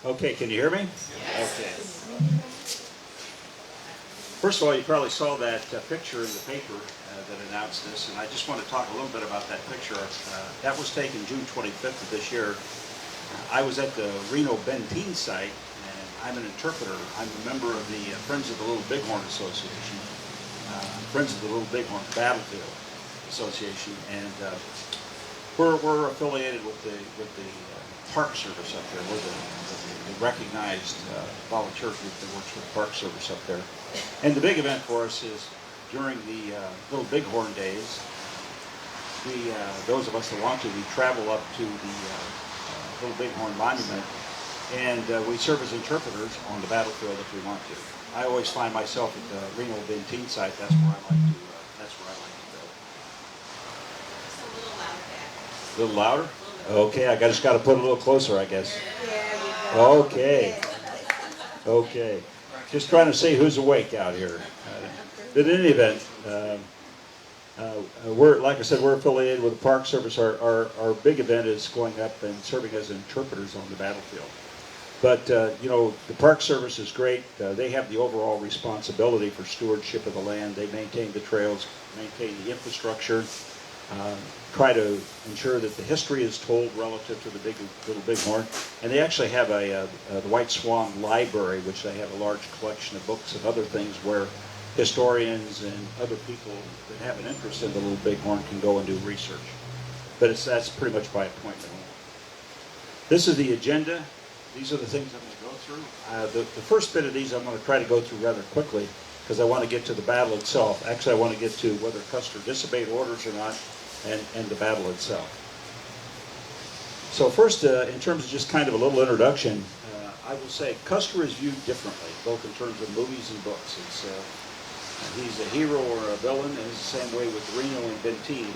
Okay, can you hear me? Yes. Okay. First of all, you probably saw that picture in the paper that announced this, and I just want to talk a little bit about that picture. That was taken June 25th of this year. I was at the Reno-Beenten site, and I'm an interpreter. I'm a member of the Friends of the Little Bighorn Association, Friends of the Little Bighorn Battlefield Association, and we're affiliated with the Park Service up there. We're the recognized volunteer group that works with the Park Service up there. And the big event for us is during the Little Bighorn days. Those of us that want to, we travel up to the Little Bighorn Monument, and we serve as interpreters on the battlefield if we want to. I always find myself at the Reno-Beenten site. That's where I like to. That's where I like to go. Just a little louder back. A little louder? Okay, I just got to put it a little closer, I guess. Okay. Okay. Just trying to see who's awake out here. But in any event, we're, like I said, we're affiliated with the Park Service. Our big event is going up and serving as interpreters on the battlefield. But, you know, the Park Service is great. They have the overall responsibility for stewardship of the land. They maintain the trails, maintain the infrastructure, try to ensure that the history is told relative to the Little Bighorn. And they actually have the White Swan Library, which they have a large collection of books and other things where historians and other people that have an interest in the Little Bighorn can go and do research. But that's pretty much by appointment. This is the agenda. These are the things I'm going to go through. The first bit of these I'm going to try to go through rather quickly because I want to get to the battle itself. Actually, I want to get to whether Custer disobeyed orders or not and the battle itself. So first, in terms of just kind of a little introduction, I will say Custer is viewed differently, both in terms of movies and books. He's a hero or a villain, and it's the same way with Reno and Beenten.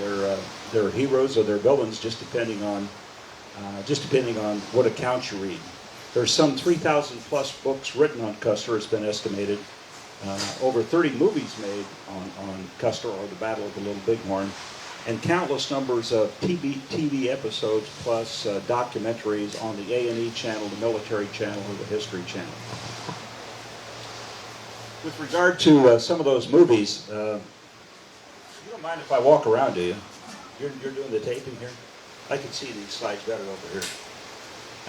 They're heroes or they're villains, just depending on what accounts you read. There's some 3,000 plus books written on Custer, it's been estimated. Over 30 movies made on Custer or the Battle of the Little Bighorn, and countless numbers of TV episodes plus documentaries on the A&E channel, the military channel, or the history channel. With regard to some of those movies, you don't mind if I walk around, do you? You're doing the taping here? I can see these slides better over here.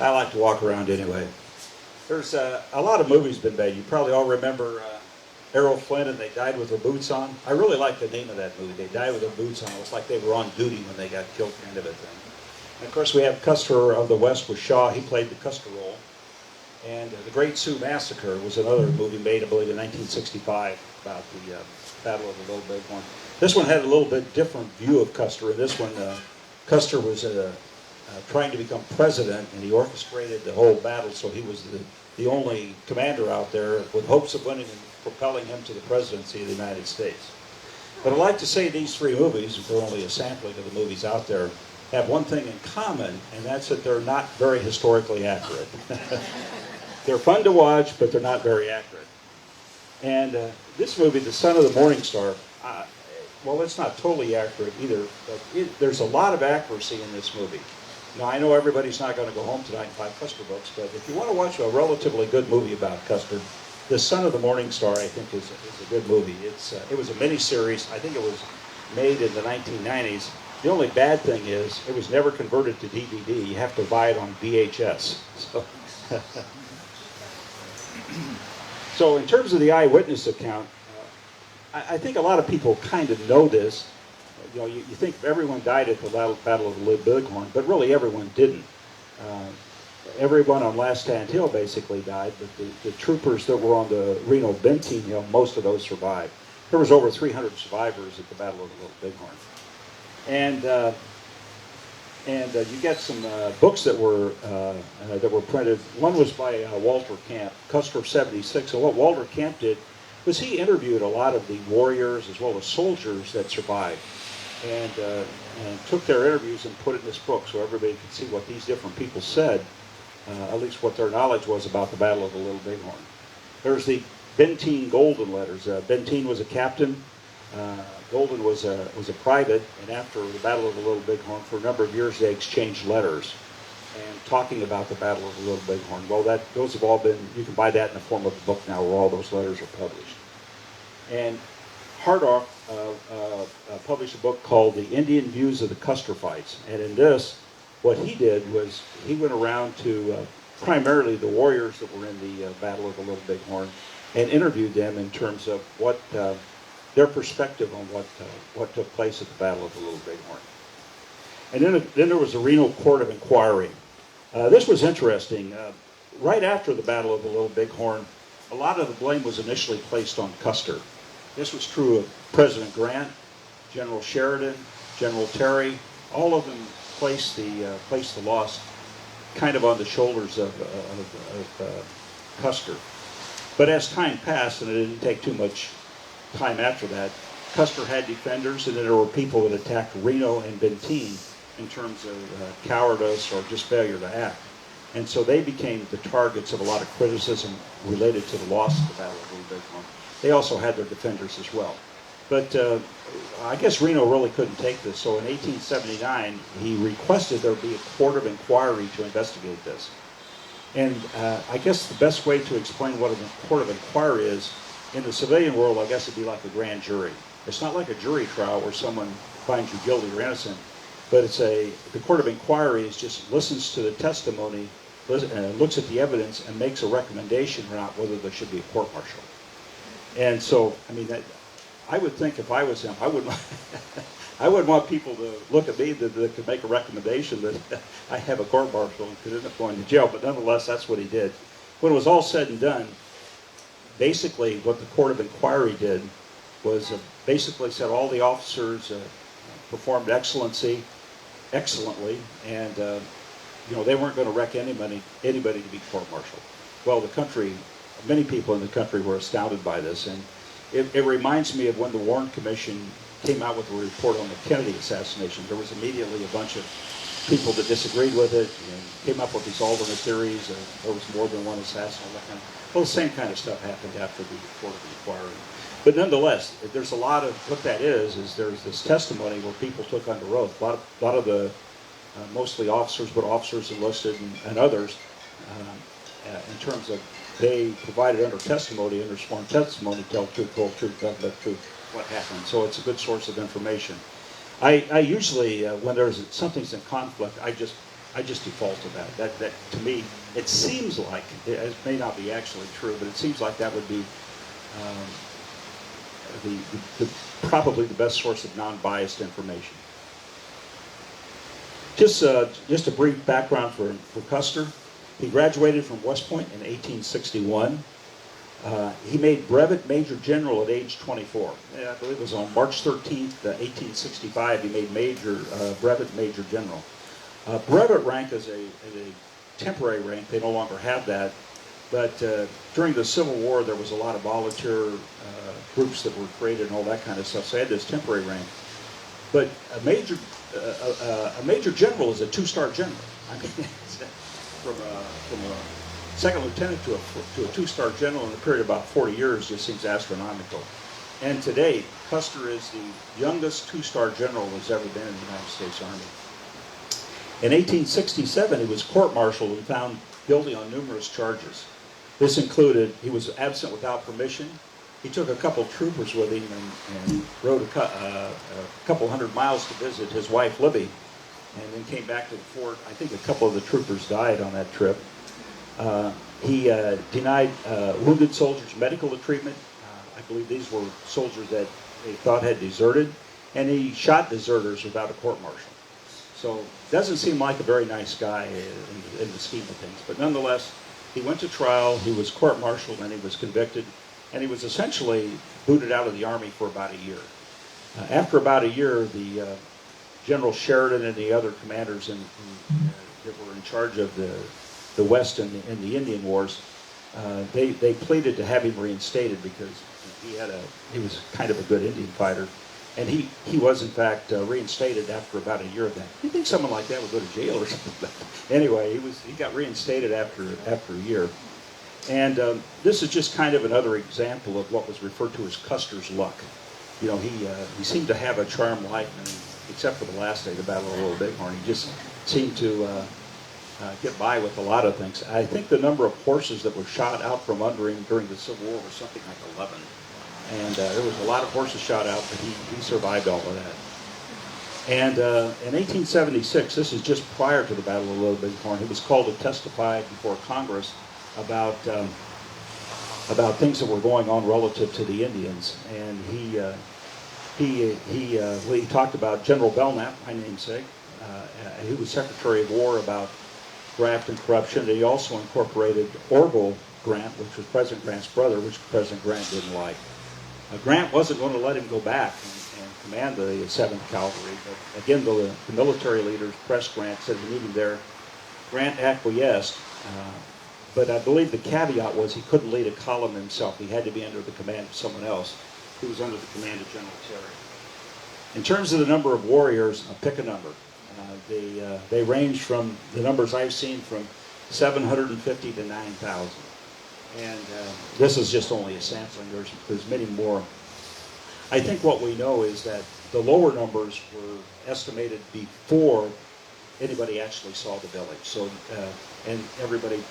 I like to walk around anyway. There's a lot of movies been made. You probably all remember Errol Flynn and They Died with Their Boots On. I really like the name of that movie, They Died with Their Boots On. It's like they were on duty when they got killed, kind of a thing. And of course we have Custer of the West with Shaw. He played the Custer role. And The Great Sioux Massacre was another movie made, I believe, in 1965 about the Battle of the Little Bighorn. This one had a little bit different view of Custer. In this one, Custer was trying to become president, and he orchestrated the whole battle, so he was the only commander out there with hopes of winning and propelling him to the presidency of the United States. But I'd like to say these three movies, they're only a sampling of the movies out there, have one thing in common, and that's that they're not very historically accurate. They're fun to watch, but they're not very accurate. And this movie, The Son of the Morning Star, well, it's not totally accurate either, but there's a lot of accuracy in this movie. Now, I know everybody's not going to go home tonight and buy Custer books, but if you want to watch a relatively good movie about Custer, The Son of the Morning Star, I think, is a good movie. It was a miniseries. I think it was made in the 1990s. The only bad thing is it was never converted to DVD. You have to buy it on VHS. So in terms of the eyewitness account, I think a lot of people kind of know this. You know, you think everyone died at the Battle of the Little Bighorn, but really everyone didn't. Everyone on Last Stand Hill basically died, but the troopers that were on the Reno-Beenten Hill, most of those survived. There was over 300 survivors at the Battle of the Little Bighorn. And you get some books that were printed. One was by Walter Camp, Custer 76. And what Walter Camp did was he interviewed a lot of the warriors as well as soldiers that survived, and took their interviews and put it in this book so everybody could see what these different people said, at least what their knowledge was about the Battle of the Little Bighorn. There's the Beenten Golden letters. Beenten was a captain. Golden was a private, and after the Battle of the Little Bighorn, for a number of years they exchanged letters. and talking about the Battle of the Little Bighorn. Well, those have all been, you can buy that in the form of a book now where all those letters are published. And Hardoff published a book called The Indian Views of the Custer Fights. And in this, what he did was he went around to primarily the warriors that were in the Battle of the Little Bighorn and interviewed them in terms of what their perspective on what took place at the Battle of the Little Bighorn. And then there was the Reno Court of Inquiry. This was interesting. Right after the Battle of the Little Bighorn, a lot of the blame was initially placed on Custer. This was true of President Grant, General Sheridan, General Terry. All of them placed the loss kind of on the shoulders of Custer. But as time passed, and it didn't take too much time after that, Custer had defenders, and then there were people that attacked Reno-Beenten in terms of cowardice or just failure to act. And so they became the targets of a lot of criticism related to the loss of the Battle of Little Bighorn. They also had their defenders as well. But I guess Reno really couldn't take this, so in 1879 he requested there be a court of inquiry to investigate this. And I guess the best way to explain what a court of inquiry is, in the civilian world, I guess it'd be like a grand jury. It's not like a jury trial where someone finds you guilty or innocent, but the court of inquiry is just listens to the testimony, looks at the evidence, and makes a recommendation about whether there should be a court-martial. And so, I mean, I would think if I was him, I wouldn't want people to look at me that could make a recommendation that I have a court-martial and could end up going to jail. But nonetheless, that's what he did. When it was all said and done, basically what the court of inquiry did was basically said all the officers performed excellently, and they weren't going to wreck anybody to be court-martialed. Well, the country, many people in the country were astounded by this, and it reminds me of when the Warren Commission came out with a report on the Kennedy assassination. There was immediately a bunch of people that disagreed with it and came up with these alternate theories. There was more than one assassin, all that kind of. Well, the same kind of stuff happened after the court of inquiry. But nonetheless, there's a lot of what that is there's this testimony where people took under oath. A lot of the mostly officers, but officers enlisted and others, in terms of they provided under testimony, under sworn testimony, tell the truth, whole truth, nothing but the truth, what happened. So it's a good source of information. I usually, when there's something's in conflict, I just default to that. That to me, it seems like it may not be actually true, but it seems like that would be probably the best source of non-biased information. Just a brief background for Custer. He graduated from West Point in 1861. He made brevet major general at age 24. I believe it was on March 13th, 1865, he made brevet major general. Brevet rank is a temporary rank. They no longer have that. But during the Civil War, there was a lot of volunteer groups that were created and all that kind of stuff. So they had this temporary rank. But a major general is a two-star general. I mean, from a second lieutenant to a two-star general in a period of about 40 years just seems astronomical. And today, Custer is the youngest two-star general that's ever been in the United States Army. In 1867, he was court-martialed and found guilty on numerous charges. This included, he was absent without permission. He took a couple of troopers with him and rode a couple hundred miles to visit his wife, Libby, and then came back to the fort. I think a couple of the troopers died on that trip. He denied wounded soldiers medical treatment. I believe these were soldiers that they thought had deserted, and he shot deserters without a court-martial. So doesn't seem like a very nice guy in the scheme of things. But nonetheless, he went to trial, he was court-martialed, and he was convicted, and he was essentially booted out of the Army for about a year. After about a year, the General Sheridan and the other commanders that were in charge of the West in the Indian Wars, they pleaded to have him reinstated because he was kind of a good Indian fighter. And he was, in fact, reinstated after about a year of that. You'd think someone like that would go to jail or something. Anyway, he got reinstated after a year. And this is just kind of another example of what was referred to as Custer's luck. You know, he seemed to have a charmed life, and except for the last day, the Battle of the Little Bighorn, he just seemed to get by with a lot of things. I think the number of horses that were shot out from under him during the Civil War was something like 11. And there was a lot of horses shot out, but he survived all of that. And in 1876, this is just prior to the Battle of Little Bighorn, he was called to testify before Congress about things that were going on relative to the Indians. And he talked about General Bellnap, my namesake. He was Secretary of War about graft and corruption. He also incorporated Orville Grant, which was President Grant's brother, which President Grant didn't like. Grant wasn't going to let him go back and command the 7th Cavalry, but again, the military leaders pressed Grant, said we need him there. Grant acquiesced, but I believe the caveat was he couldn't lead a column himself. He had to be under the command of someone else. He was under the command of General Terry. In terms of the number of warriors, I'll pick a number. They range from, the numbers I've seen, from 750 to 9,000. And this is just only a sampling. There's many more. I think what we know is that the lower numbers were estimated before anybody actually saw the village. So, and everybody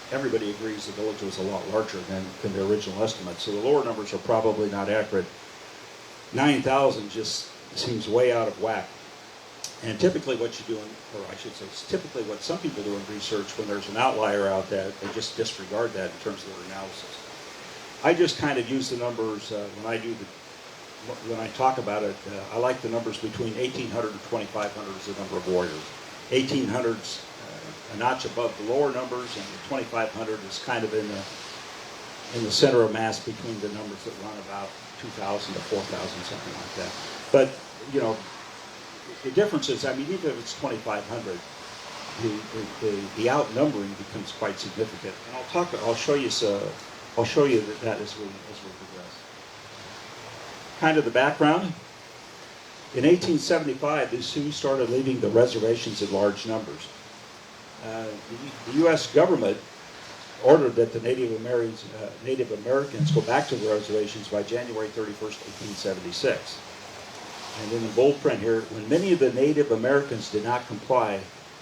agrees the village was a lot larger than the original estimate. So the lower numbers are probably not accurate. 9,000 just seems way out of whack. And typically what you do, or I should say, typically what some people do in research when there's an outlier out there, they just disregard that in terms of their analysis. I just kind of use the numbers when I talk about it. I like the numbers between 1,800 and 2,500 as the number of warriors. 1,800's a notch above the lower numbers, and the 2,500 is kind of in the center of mass between the numbers that run about 2,000 to 4,000, something like that. But you know, the difference is, I mean, even if it's 2,500, the outnumbering becomes quite significant. And I'll show you that as we progress. Kind of the background. In 1875, the Sioux started leaving the reservations in large numbers. The U.S. government ordered that the Native Americans go back to the reservations by January 31st, 1876. And in the bold print here, when many of the Native Americans did not comply,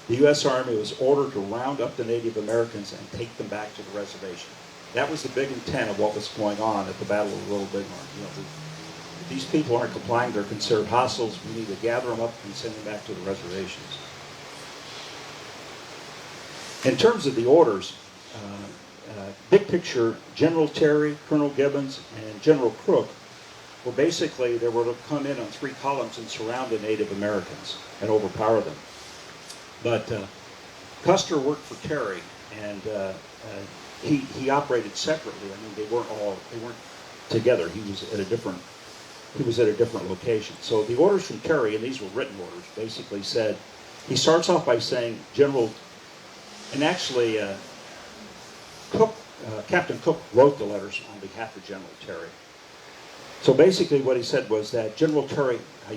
the U.S. Army was ordered to round up the Native Americans and take them back to the reservation. That was the big intent of what was going on at the Battle of Little Bighorn. You know, if these people aren't complying, they're considered hostiles. We need to gather them up and send them back to the reservations. In terms of the orders, big picture, General Terry, Colonel Gibbons, and General Crook were basically, they were to come in on 3 columns and surround the Native Americans and overpower them. But Custer worked for Terry, and he operated separately. I mean, they weren't together. He was at a different location. So the orders from Terry, and these were written orders, basically said, he starts off by saying, and actually Captain Cook wrote the letters on behalf of General Terry. So basically what he said was that General Terry, I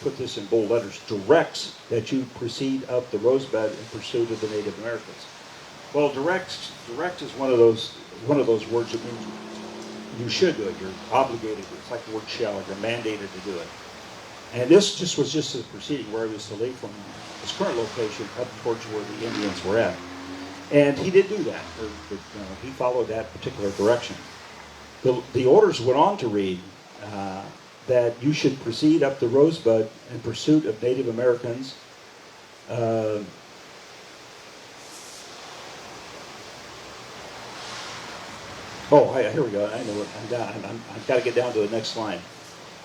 put this in bold letters, directs that you proceed up the Rosebud in pursuit of the Native Americans. Well, direct is one of those words that means you should do it. You're obligated. It's like the word shall. You're mandated to do it. And this was just a proceeding where he was to leave from his current location up towards where the Indians were at. And he did do that. He followed that particular direction. The orders went on to read that you should proceed up the Rosebud in pursuit of Native Americans. Here we go. I know it. I've got to get down to the next line.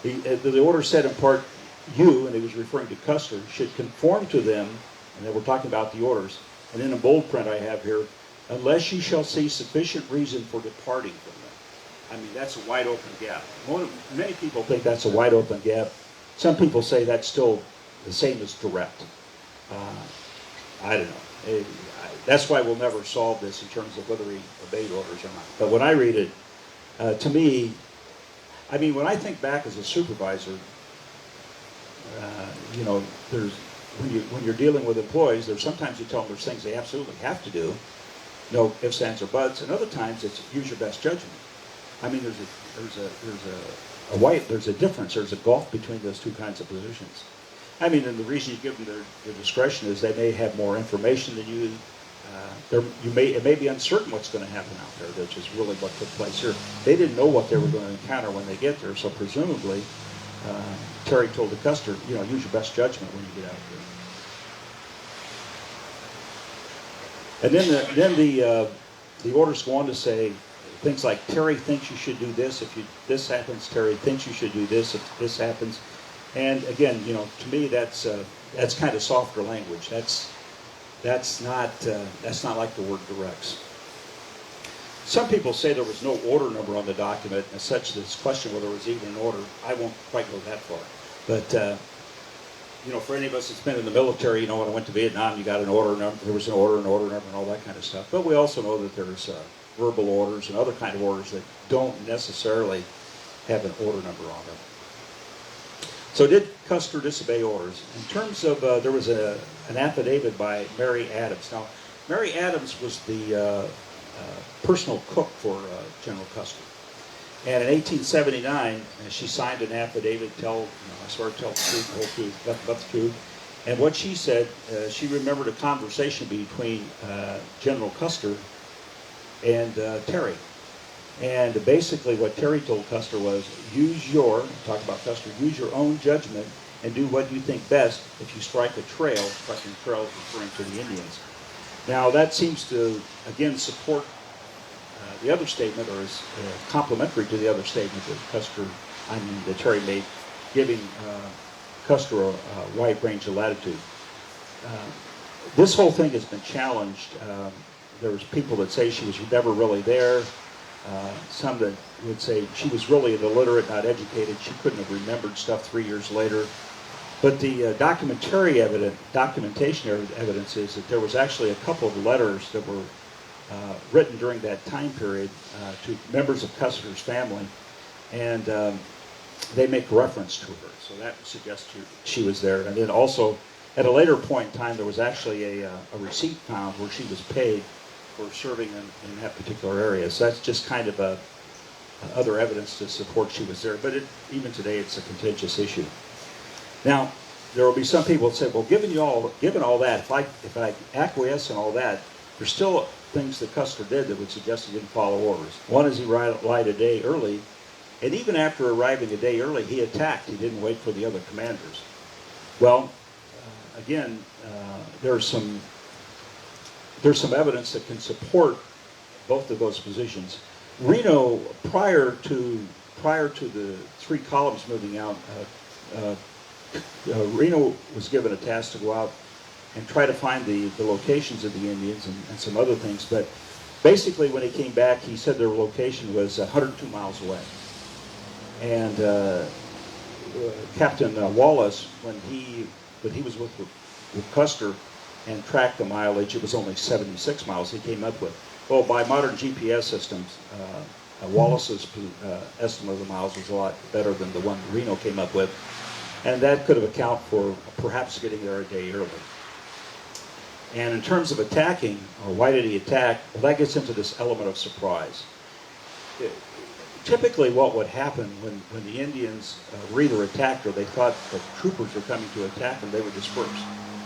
The order said in part, you, and he was referring to Custer, should conform to them, and then we're talking about the orders. And in a bold print I have here, unless you shall see sufficient reason for departing from them. I mean, that's a wide open gap. Many people think that's a wide open gap. Some people say that's still the same as direct. I don't know. That's why we'll never solve this in terms of whether he obeyed orders or not. But when I read it, to me, I mean, when I think back as a supervisor, you know, when you're dealing with employees, there's sometimes you tell them there's things they absolutely have to do, no ifs, ands, or buts, and other times it's use your best judgment. I mean, there's a difference. There's a gulf between those two kinds of positions. I mean, and the reason you give them their discretion is they may have more information than you. it may be uncertain what's going to happen out there, which is really what took place here. They didn't know what they were going to encounter when they get there, so presumably Terry told the Custer, use your best judgment when you get out there. And then the orders go on to say things like, Terry thinks you should do this if this happens. Terry thinks you should do this if this happens. And again, to me, that's kind of softer language. That's not like the word directs. Some people say there was no order number on the document, and such this question whether there was even an order. I won't quite go that far. But for any of us that's been in the military, when I went to Vietnam, you got an order number. There was an order number, and all that kind of stuff. But we also know that there's verbal orders and other kind of orders that don't necessarily have an order number on them. So did Custer disobey orders? In terms of, there was an affidavit by Mary Adams. Now, Mary Adams was the personal cook for General Custer. And in 1879, she signed an affidavit, I swear to tell the truth, the whole truth, nothing but the truth. And what she said, she remembered a conversation between General Custer and Terry. And basically what Terry told Custer was, use your own judgment and do what you think best if you strike a trail. Striking a trail is referring to the Indians. Now that seems to, again, support the other statement, or is complementary to the other statement that Terry made, giving Custer a wide range of latitude. This whole thing has been challenged. There's people that say she was never really there. Some that would say she was really an illiterate, not educated. She couldn't have remembered stuff 3 years later. But the documentation evidence is that there was actually a couple of letters that were written during that time period to members of Custer's family, and they make reference to her. So that suggests she was there. And then also, at a later point in time, there was actually a receipt found where she was paid for serving in that particular area. So that's just kind of other evidence to support she was there. But even today, it's a contentious issue. Now, there will be some people that say, well, given all that, if I acquiesce in all that, there's still things that Custer did that would suggest he didn't follow orders. One is he arrived a day early, and even after arriving a day early, he attacked. He didn't wait for the other commanders. Well, again, there's some evidence that can support both of those positions. Reno, prior to the three columns moving out, Reno was given a task to go out and try to find the locations of the Indians and some other things. But basically, when he came back, he said their location was 102 miles away. And Captain Wallace, when he was with Custer and tracked the mileage, it was only 76 miles he came up with. Well, by modern GPS systems, Wallace's estimate of the miles was a lot better than the one Reno came up with. And that could have accounted for perhaps getting there a day early. And in terms of attacking, or why did he attack, well, that gets into this element of surprise. Typically what would happen when the Indians were either attacked or they thought that troopers were coming to attack them, they would disperse.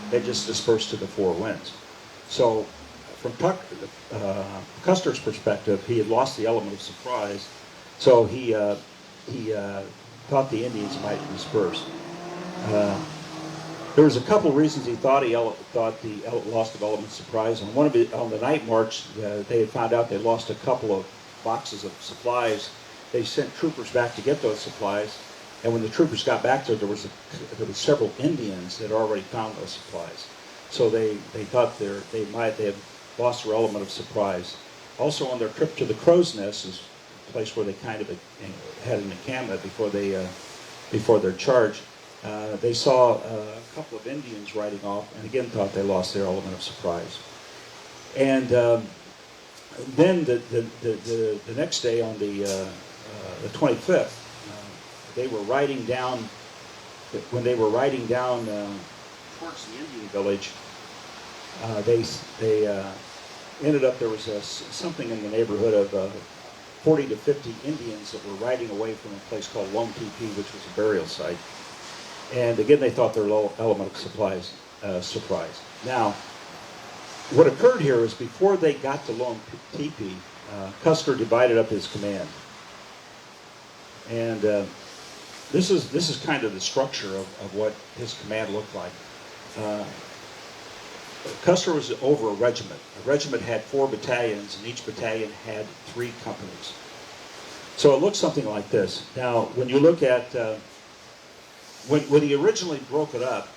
They just dispersed to the four winds. So from Custer's perspective, he had lost the element of surprise, so he thought the Indians might disperse. There was a couple of reasons he thought he lost the element of surprise. On the night march, they had found out they lost a couple of boxes of supplies. They sent troopers back to get those supplies, and when the troopers got back there was several Indians that had already found those supplies. So they thought they have lost their element of surprise. Also, on their trip to the Crow's Nest, is a place where they kind of had an encampment before their charge. They saw a couple of Indians riding off, and again thought they lost their element of surprise. And then the next day, on the 25th, they were riding down. When they were riding down towards the Indian village, they ended up, there was something in the neighborhood of 40 to 50 Indians that were riding away from a place called Lone Teepee, which was a burial site. And again, they thought their low element of surprise. Now, what occurred here is before they got to Lone Teepee, Custer divided up his command. And this is kind of the structure of what his command looked like. Custer was over a regiment. A regiment had 4 battalions, and each battalion had 3 companies. So it looks something like this. Now, when you look at, when he originally broke it up,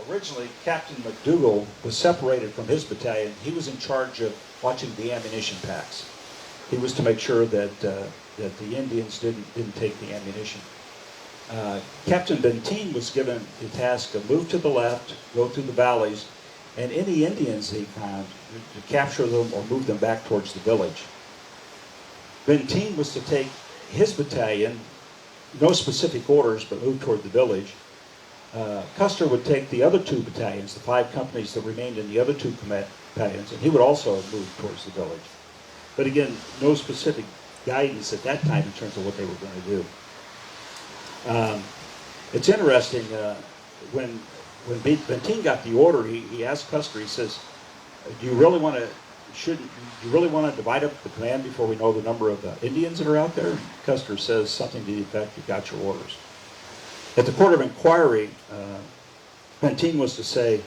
originally Captain McDougall was separated from his battalion. He was in charge of watching the ammunition packs. He was to make sure that the Indians didn't take the ammunition. Captain Benteen was given the task to move to the left, go through the valleys, and any Indians he found, to capture them or move them back towards the village. Benteen was to take his battalion, no specific orders, but move toward the village. Custer would take the other 2 battalions, the 5 companies that remained in the other 2 battalions, and he would also move towards the village. But again, no specific guidance at that time in terms of what they were going to do. It's interesting, when Benteen got the order, he asked Custer, he says, do you really want to divide up the command before we know the number of Indians that are out there? Custer says something to the effect, you got your orders. At the court of inquiry, Benteen was to say,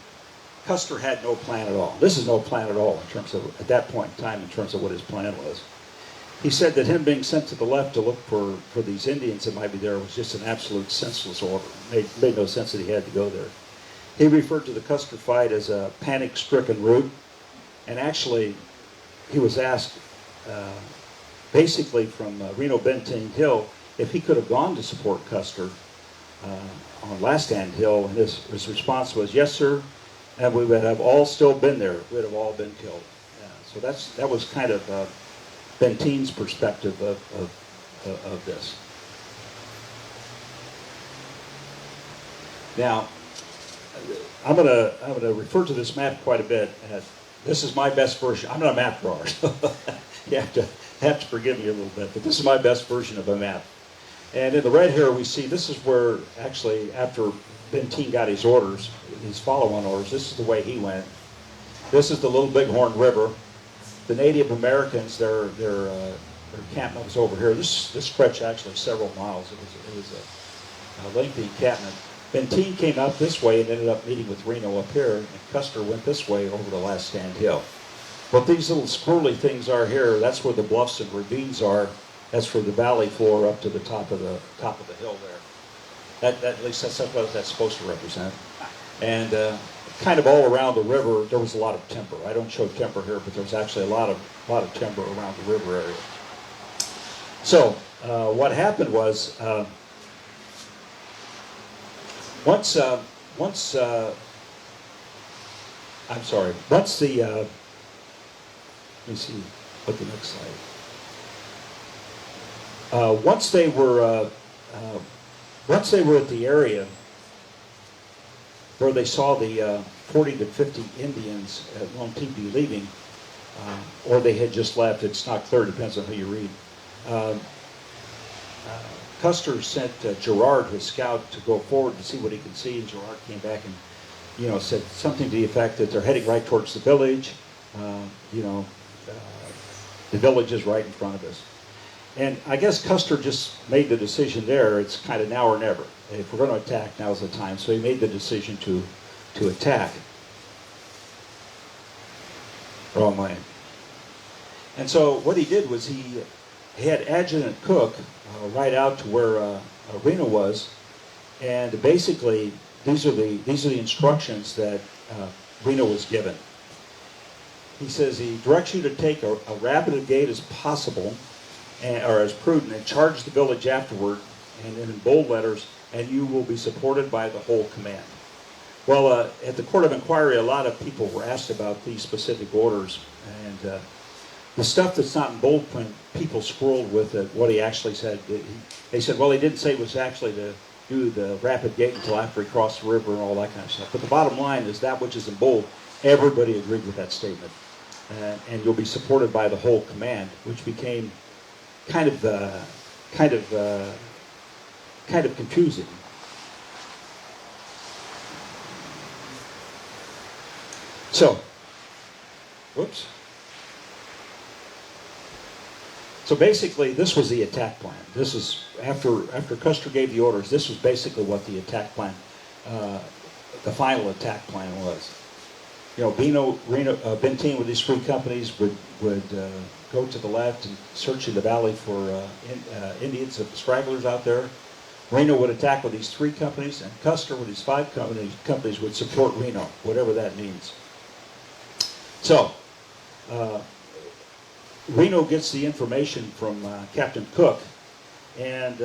Custer had no plan at all. This is no plan at all in terms of, at that point in time, in terms of what his plan was. He said that him being sent to the left to look for these Indians that might be there was just an absolute senseless order. It made no sense that he had to go there. He referred to the Custer fight as a panic-stricken rout, and actually, he was asked, basically from Reno-Beenten Hill, if he could have gone to support Custer on Last Stand Hill, and his response was, yes, sir, and we would have all still been there. We'd have all been killed. So that was kind of Benteen's perspective of this. Now, I'm gonna refer to this map quite a bit. This is my best version. I'm not a map drawer, so you have to forgive me a little bit. But this is my best version of a map. And in the red here, we see this is where actually after Benteen got his orders, his follow-on orders. This is the way he went. This is the Little Bighorn River. The Native Americans, their encampment was over here. This stretched actually several miles. It was a lengthy encampment. Benteen came out this way and ended up meeting with Reno up here, and Custer went this way over the Last Stand Hill. What these little squirrely things are here, that's where the bluffs and ravines are. That's for the valley floor up to the top of the hill there. At least that's what that's supposed to represent. And kind of all around the river, there was a lot of timber. I don't show timber here, but there was actually a lot of timber around the river area. So what happened was once the let me see what the next slide. Once they were at the area where they saw the 40 to 50 Indians at Lone Teepee leaving, or they had just left, it's not clear, depends on who you read. Custer sent Gerard, his scout, to go forward to see what he could see, and Gerard came back and said something to the effect that they're heading right towards the village. The village is right in front of us. And I guess Custer just made the decision there, it's kind of now or never. If we're going to attack, now's the time. So he made the decision to attack. Wrong lane. And so what he did was he had Adjutant Cook right out to where Reno was, and basically these are the instructions that Reno was given. He says he directs you to take a rapid gait as possible, or as prudent, and charge the village afterward, and then in bold letters, and you will be supported by the whole command. Well, at the court of inquiry, a lot of people were asked about these specific orders, and the stuff that's not in bold print, people squirreled with it, what he actually said. They said, well, he didn't say it was actually to do the rapid gait until after he crossed the river and all that kind of stuff. But the bottom line is that which is in bold, everybody agreed with that statement. And you'll be supported by the whole command, which became kind of confusing. So Whoops. So basically, this was the attack plan. This is after Custer gave the orders. This was basically what the attack plan, the final attack plan was. You know, Reno-Beenten with these three companies would go to the left and search in the valley for Indians and stragglers out there. Reno would attack with these three companies, and Custer with these five companies would support Reno, whatever that means. So, Reno gets the information from Captain Cook, and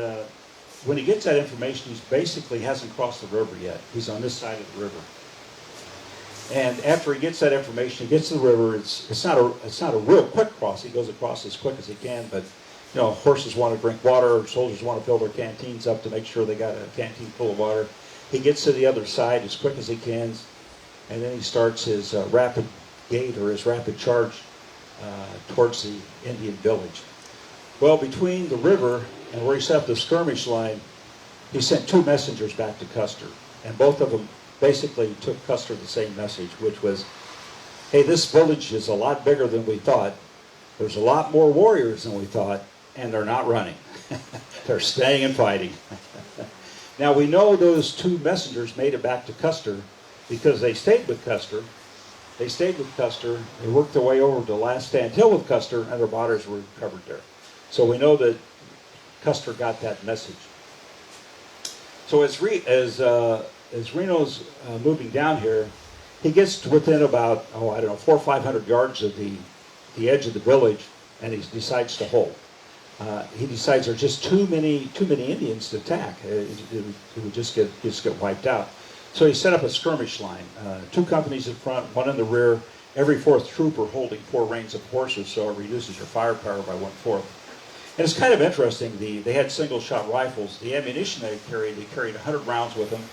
when he gets that information, he basically hasn't crossed the river yet. He's on this side of the river. And after he gets that information, he gets to the river. It's not a real quick cross. He goes across as quick as he can, but you know, horses want to drink water, soldiers want to fill their canteens up to make sure they got a canteen full of water. He gets to the other side as quick as he can, and then he starts his rapid gait or his rapid charge towards the Indian village. Well, between the river and where he set up the skirmish line, he sent two messengers back to Custer, and both of them basically took Custer the same message, which was, hey, this village is a lot bigger than we thought. There's a lot more warriors than we thought, and they're not running. They're staying and fighting. Now, we know those two messengers made it back to Custer because they stayed with Custer. They worked their way over to Last Stand Hill with Custer, and their bodies were recovered there. So we know that Custer got that message. So as Reno's moving down here, he gets to within about, 400 or 500 yards of the edge of the village, and he decides to hold. He decides there's just too many Indians to attack. It would just get wiped out. So he set up a skirmish line, two companies in front, one in the rear, every fourth trooper holding 4 reins of horses, so it reduces your firepower by 1/4. And it's kind of interesting, they had single-shot rifles. The ammunition they carried 100 rounds with them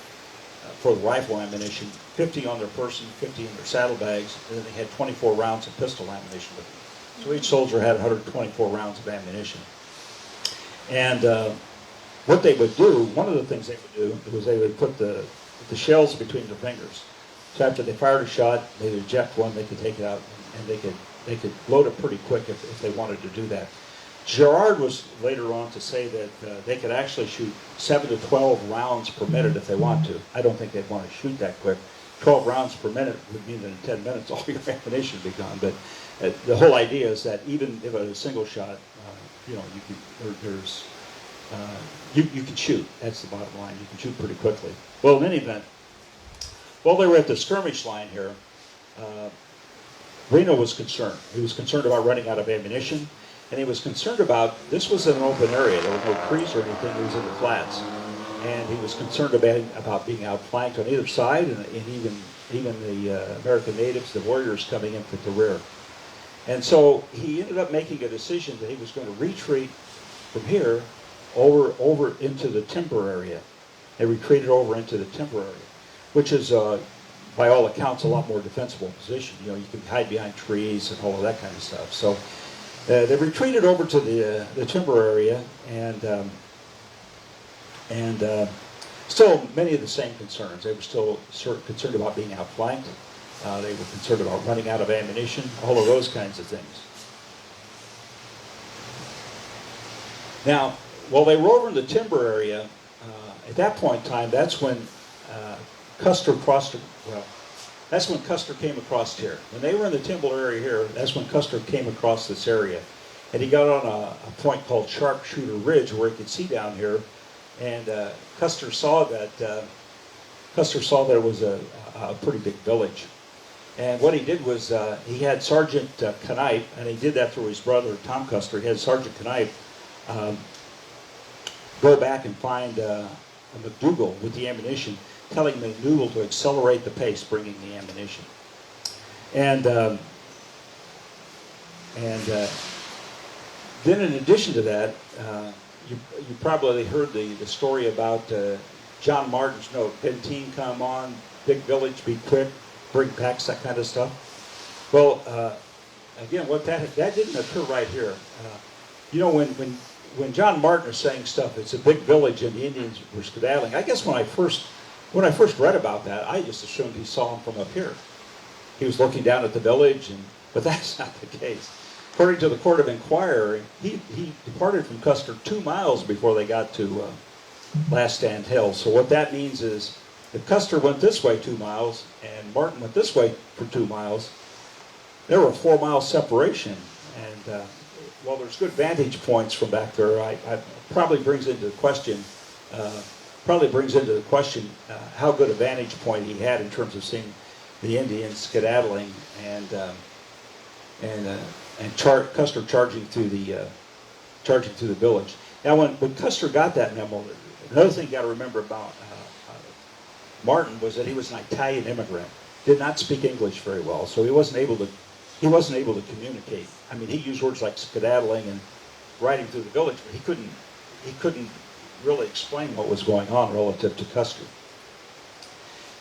for the rifle ammunition, 50 on their person, 50 in their saddlebags, and then they had 24 rounds of pistol ammunition with them. So each soldier had 124 rounds of ammunition. And what they would do, one of the things they would do was they would put the shells between their fingers. So after they fired a shot, they would eject one, they could take it out, and they could load it pretty quick if they wanted to do that. Girard was later on to say that they could actually shoot 7 to 12 rounds per minute if they want to. I don't think they'd want to shoot that quick. 12 rounds per minute would mean that in 10 minutes all your ammunition would be gone. But the whole idea is that even if a single shot, you can shoot. That's the bottom line. You can shoot pretty quickly. Well, in any event, while they were at the skirmish line here, Reno was concerned. He was concerned about running out of ammunition, and he was concerned about, this was an open area. There were no trees or anything. It was in the flats. And he was concerned about being outflanked on either side, and even the American natives, the warriors coming in from the rear. And so he ended up making a decision that he was going to retreat from here over into the timber area. They retreated over into the timber area, which is, by all accounts, a lot more defensible position. You know, you can hide behind trees and all of that kind of stuff. So they retreated over to the timber area, and still many of the same concerns. They were still concerned about being outflanked. They were concerned about running out of ammunition, all of those kinds of things. Now, while they were over in the timber area, at that point in time, that's when Custer came across here. When they were in the timber area here, that's when Custer came across this area. And he got on a point called Sharpshooter Ridge where he could see down here. And Custer saw that it was a pretty big village. And what he did was he had Sergeant Knipe, and he did that through his brother Tom Custer. He had Sergeant Knipe go back and find McDougal with the ammunition, telling McDougal to accelerate the pace, bringing the ammunition. And then in addition to that, you probably heard the story about John Martin's note, Benteen come on, big village, be quick, bring packs, that kind of stuff. Well, again, that didn't occur right here. When John Martin is saying stuff, it's a big village and the Indians were skedaddling. I guess when I first read about that, I just assumed he saw them from up here. He was looking down at the village, and But that's not the case. According to the court of inquiry, he departed from Custer 2 miles before they got to Last Stand Hill. So what that means is if Custer went this way 2 miles and Martin went this way for 2 miles, there were a 4-mile separation. And while there's good vantage points from back there, I probably brings into question how good a vantage point he had in terms of seeing the Indians skedaddling and Custer charging through the village. Now, when Custer got that memo, another thing you got to remember about Martin was that he was an Italian immigrant, did not speak English very well, so he wasn't able to communicate. I mean, he used words like skedaddling and riding through the village, but he couldn't really explain what was going on relative to Custer.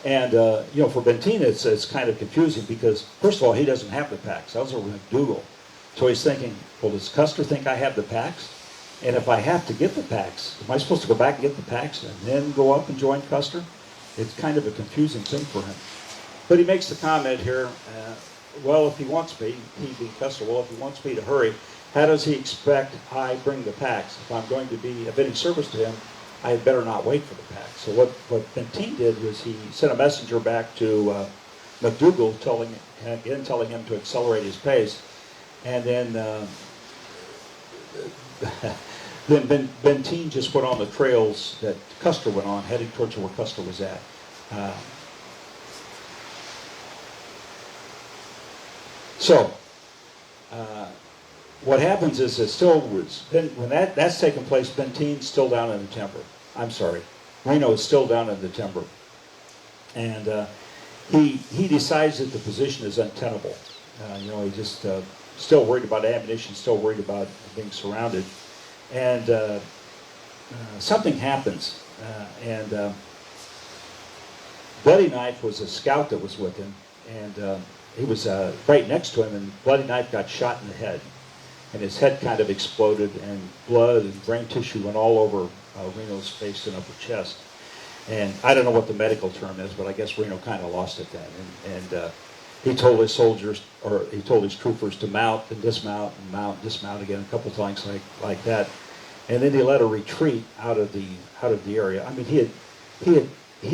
And for Beenten, it's kind of confusing because, first of all, he doesn't have the packs. Those are McDougal. So he's thinking, well, does Custer think I have the packs? And if I have to get the packs, am I supposed to go back and get the packs and then go up and join Custer? It's kind of a confusing thing for him. But he makes the comment here, well, if he wants me, he being Custer, well, if he wants me to hurry, how does he expect I bring the packs? If I'm going to be of any service to him, I had better not wait for the packs. So what Beenten did was he sent a messenger back to McDougal telling him to accelerate his pace. And then Beenten just went on the trails that Custer went on, heading towards where Custer was at. What happens is when that's taken place, Benteen's still down in the timber. I'm sorry, Reno is still down in the timber, and he decides that the position is untenable. He just still worried about ammunition, still worried about being surrounded, and something happens, and Bloody Knife was a scout that was with him, and he was right next to him, and Bloody Knife got shot in the head. And his head kind of exploded, and blood and brain tissue went all over Reno's face and upper chest. And I don't know what the medical term is, but I guess Reno kind of lost it then. And he told his soldiers, or he told his troopers to mount and dismount and mount and dismount again a couple times like that. And then he led a retreat out of the area. I mean, he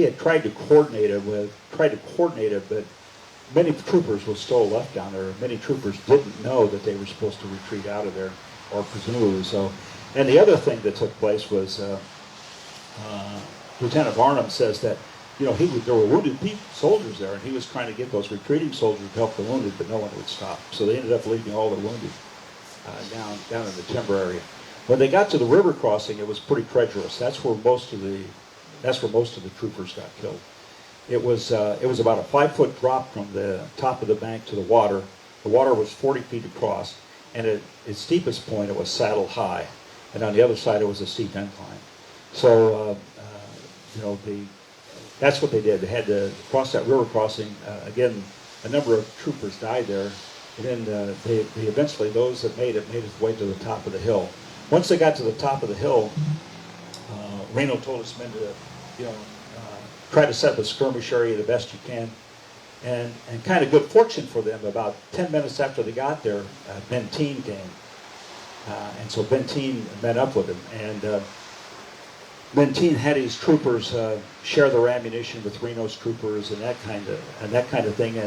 had tried to coordinate it, but many troopers were still left down there. Many troopers didn't know that they were supposed to retreat out of there, or presumably so. And the other thing that took place was Lieutenant Barnum says that there were wounded soldiers there, and he was trying to get those retreating soldiers to help the wounded, but no one would stop. So they ended up leaving all the wounded down in the timber area. When they got to the river crossing, it was pretty treacherous. That's where most of the troopers got killed. It was about a 5-foot drop from the top of the bank to the water. The water was 40 feet across, and at its steepest point it was saddle high, and on the other side it was a steep incline. So that's what they did. They had to cross that river crossing. Again, a number of troopers died there, and then they eventually, those that made it way to the top of the hill. Once they got to the top of the hill, Reno told his men to try to set up a skirmish area the best you can. And kind of good fortune for them, about 10 minutes after they got there, Beenten came. And so Beenten met up with him. And Beenten had his troopers share their ammunition with Reno's troopers and that kind of thing.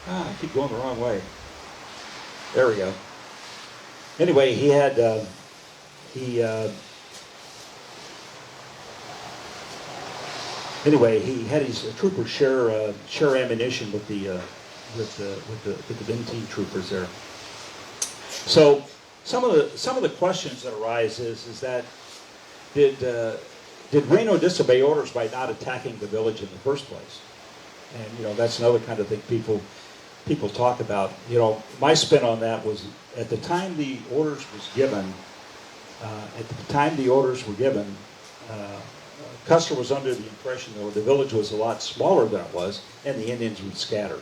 I keep going the wrong way. There we go. Anyway, he had his troopers share ammunition with the Beenten troopers there. So some of the questions that arise is that did Reno disobey orders by not attacking the village in the first place? And that's another kind of thing people talk about. My spin on that was at the time the orders were given, Custer was under the impression that the village was a lot smaller than it was, and the Indians would scatter.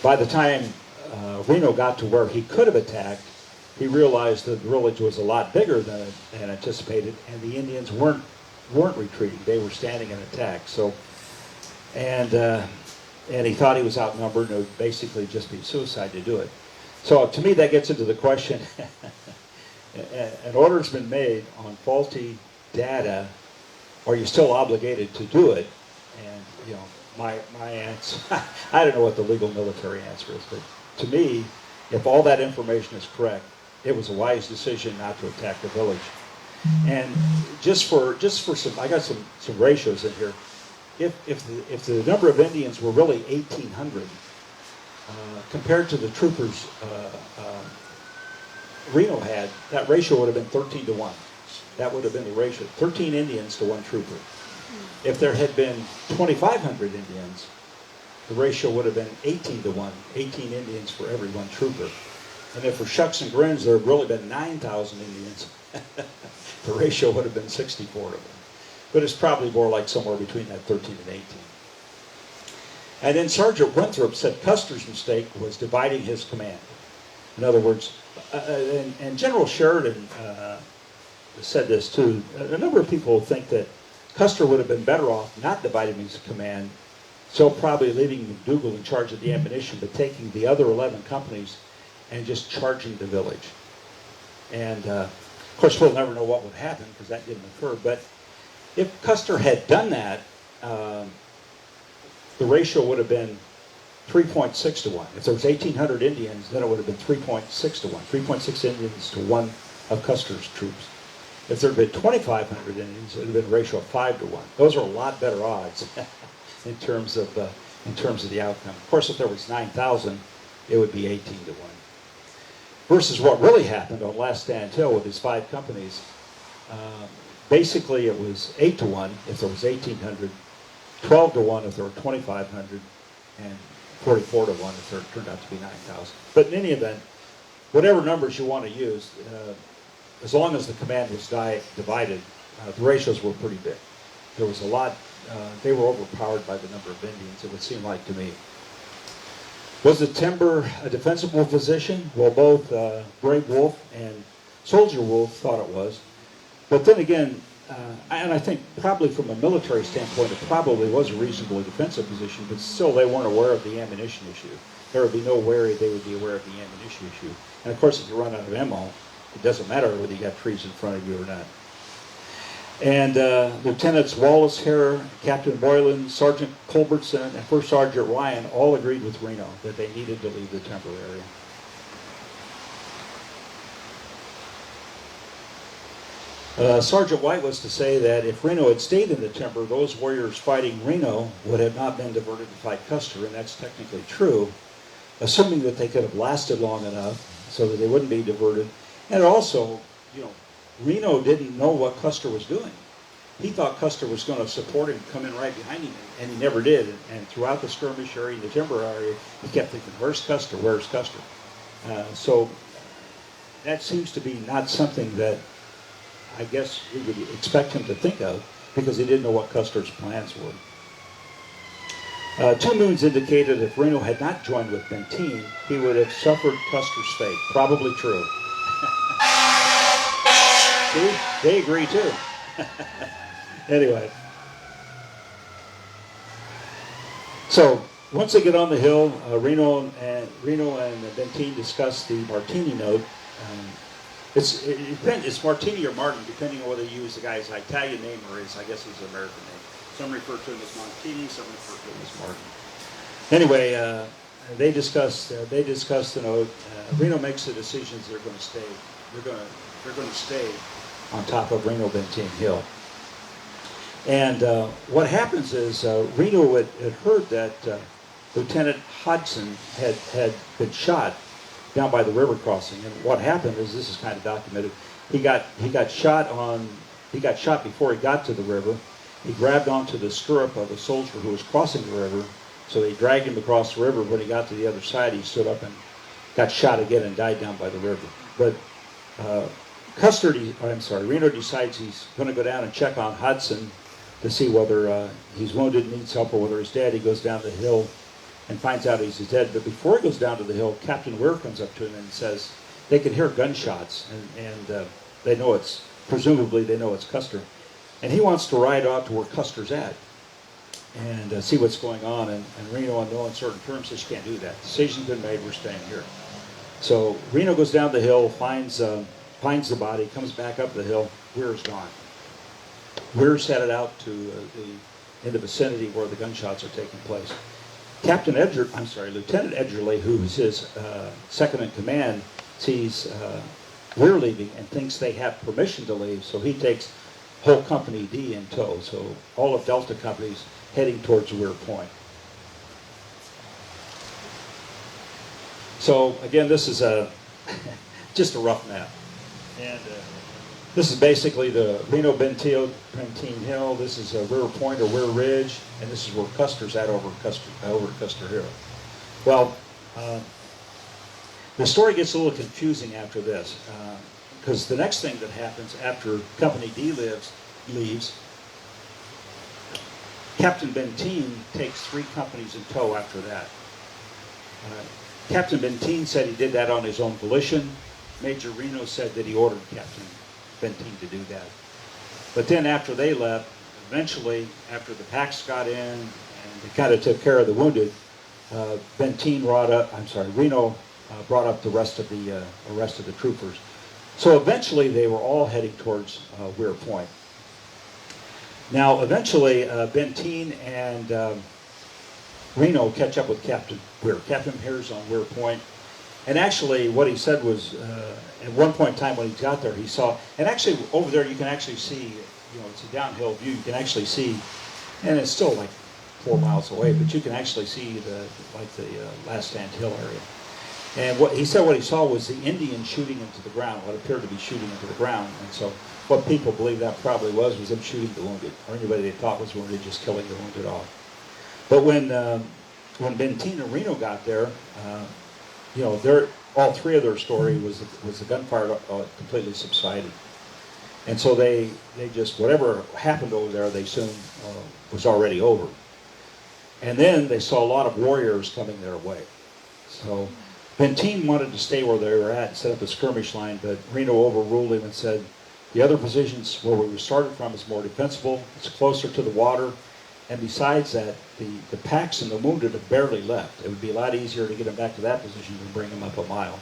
By the time Reno got to where he could have attacked, he realized that the village was a lot bigger than anticipated, and the Indians weren't weren't retreating; they were standing in attack. So, and he thought he was outnumbered, and it would basically just be suicide to do it. So to me, that gets into the question: an order's been made on faulty data. Are you still obligated to do it? And you know, my answer, I don't know what the legal military answer is, but to me, if all that information is correct, it was a wise decision not to attack the village. And just for some, I got some ratios in here. If the number of Indians were really 1,800, compared to the troopers Reno had, that ratio would have been 13 to 1. That would have been the ratio, 13 Indians to 1 trooper. If there had been 2,500 Indians, the ratio would have been 18 to 1, 18 Indians for every 1 trooper. And if for shucks and grins there had really been 9,000 Indians, the ratio would have been 64 to 1. But it's probably more like somewhere between that 13 and 18. And then Sergeant Winthrop said Custer's mistake was dividing his command. In other words, and General Sheridan said this too. A number of people think that Custer would have been better off not dividing his command, so probably leaving McDougal in charge of the ammunition, but taking the other 11 companies and just charging the village. And of course, we'll never know what would happen because that didn't occur. But if Custer had done that, the ratio would have been 3.6 to 1. If there was 1,800 Indians, then it would have been 3.6 to 1. 3.6 Indians to 1 of Custer's troops. If there had been 2,500 Indians, it would have been a ratio of 5 to 1. Those are a lot better odds in terms of the outcome. Of course, if there was 9,000, it would be 18 to 1. Versus what really happened on Last Stand Hill with his 5 companies, basically it was 8 to 1 if there was 1,800, 12 to 1 if there were 2,500, and 44 to 1 if there turned out to be 9,000. But in any event, whatever numbers you want to use, as long as the command was divided, the ratios were pretty big. There was a lot, they were overpowered by the number of Indians, it would seem like to me. Was the timber a defensible position? Well, both Brave Wolf and Soldier Wolf thought it was. But then again, and I think probably from a military standpoint, it probably was a reasonably defensive position, but still they weren't aware of the ammunition issue. There would be no worry they would be aware of the ammunition issue. And of course, if you run out of ammo, it doesn't matter whether you got trees in front of you or not. And Lieutenants Wallace Hare, Captain Boylan, Sergeant Culbertson, and First Sergeant Ryan all agreed with Reno that they needed to leave the timber area. Sergeant White was to say that if Reno had stayed in the timber, those warriors fighting Reno would have not been diverted to fight Custer, and that's technically true, assuming that they could have lasted long enough so that they wouldn't be diverted. And also, you know, Reno didn't know what Custer was doing. He thought Custer was going to support him, come in right behind him, and he never did. And throughout the skirmish area, the timber area, he kept thinking, where's Custer, where's Custer? So that seems to be not something that I guess we would expect him to think of, because he didn't know what Custer's plans were. 2 moons indicated if Reno had not joined with Benteen, he would have suffered Custer's fate. Probably true. See? They agree too. Anyway. So, once they get on the hill, Reno and Benteen discuss the Martini note. It's Martini or Martin, depending on whether you use the guy's Italian name or his, I guess his American name. Some refer to him as Martini, some refer to him as Martin. Anyway, they discuss the note. Reno makes the decisions they're going to stay. They're going to stay on top of Reno-Beenten Hill. And what happens is Reno had heard that Lieutenant Hodgson had been shot down by the river crossing. And what happened is, this is kind of documented. He got shot before he got to the river. He grabbed onto the stirrup of a soldier who was crossing the river. So they dragged him across the river. When he got to the other side, he stood up and got shot again and died down by the river. But Reno decides he's going to go down and check on Hodgson to see whether he's wounded and needs help or whether he's dead. He goes down the hill and finds out he's dead. But before he goes down to the hill, Captain Weir comes up to him and says they can hear gunshots, and they know presumably they know it's Custer. And he wants to ride out to where Custer's at and see what's going on. And Reno, on no uncertain terms, says, you can't do that. Decision's been made, we're staying here. So Reno goes down the hill, finds the body, comes back up the hill. Weir's gone. Weir's headed out to in the vicinity where the gunshots are taking place. Lieutenant Edgerly, who is his second in command, sees Weir leaving and thinks they have permission to leave, so he takes whole Company D in tow. So all of Delta companies heading towards Weir Point. So again, this is just a rough map, and this is basically the Reno-Beenten Hill. This is Weir Point or Weir Ridge, and this is where Custer's at over Custer Hill. Well, the story gets a little confusing after this, because the next thing that happens after Company D leaves, Captain Benteen takes 3 companies in tow after that. Captain Benteen said he did that on his own volition. Major Reno said that he ordered Captain Benteen to do that. But then after they left, eventually, after the packs got in and they kind of took care of the wounded, Reno brought up the rest of the troopers. So eventually they were all heading towards Weir Point. Now eventually Benteen and Reno catch up with Captain Weir. Captain Weir's on Weir Point. And actually what he said was, at one point in time when he got there, he saw, and actually over there you can actually see, it's a downhill view, you can actually see, and it's still like 4 miles away, but you can actually see the Last Stand Hill area. And what he saw was the Indians shooting into the ground, what appeared to be shooting into the ground. And so what people believe that probably was them shooting the wounded, or anybody they thought was wounded, just killing the wounded off. But when Benteen and Reno got there, all 3 of their story was the gunfire completely subsided. And so they just, whatever happened over there, they soon was already over. And then they saw a lot of warriors coming their way. So Benteen wanted to stay where they were at and set up a skirmish line, but Reno overruled him and said, the other positions where we started from is more defensible, it's closer to the water, and besides that, the packs and the wounded have barely left. It would be a lot easier to get them back to that position than bring them up a mile.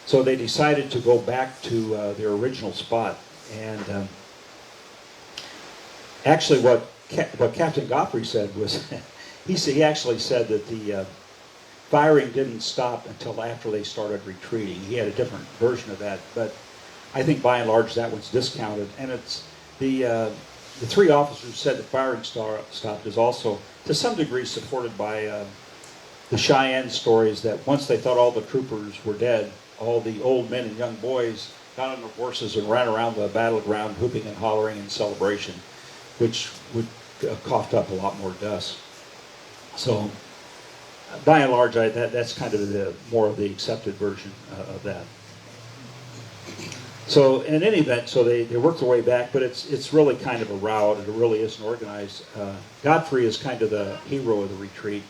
So they decided to go back to their original spot. And actually what Captain Godfrey said was, he actually said that the firing didn't stop until after they started retreating. He had a different version of that, but I think by and large that was discounted. And it's the 3 officers said the firing stopped is also to some degree supported by the Cheyenne stories that once they thought all the troopers were dead, all the old men and young boys got on their horses and ran around the battleground whooping and hollering in celebration, which would coughed up a lot more dust. So by and large, that's kind of more of the accepted version of that. So in any event, so they work their way back, but it's really kind of a rout. It really isn't organized. Godfrey is kind of the hero of the retreat.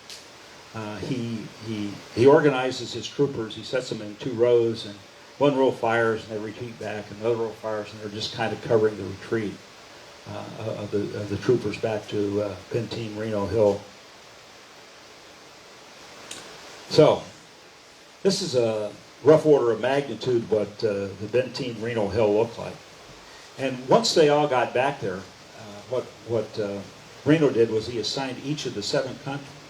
He organizes his troopers. He sets them in 2 rows, and 1 row fires, and they retreat back, and another row fires, and they're just kind of covering the retreat of the troopers back to Benteen Reno Hill. So this is a rough order of magnitude what the Benteen Reno Hill looked like. And once they all got back there, what Reno did was he assigned each of the 7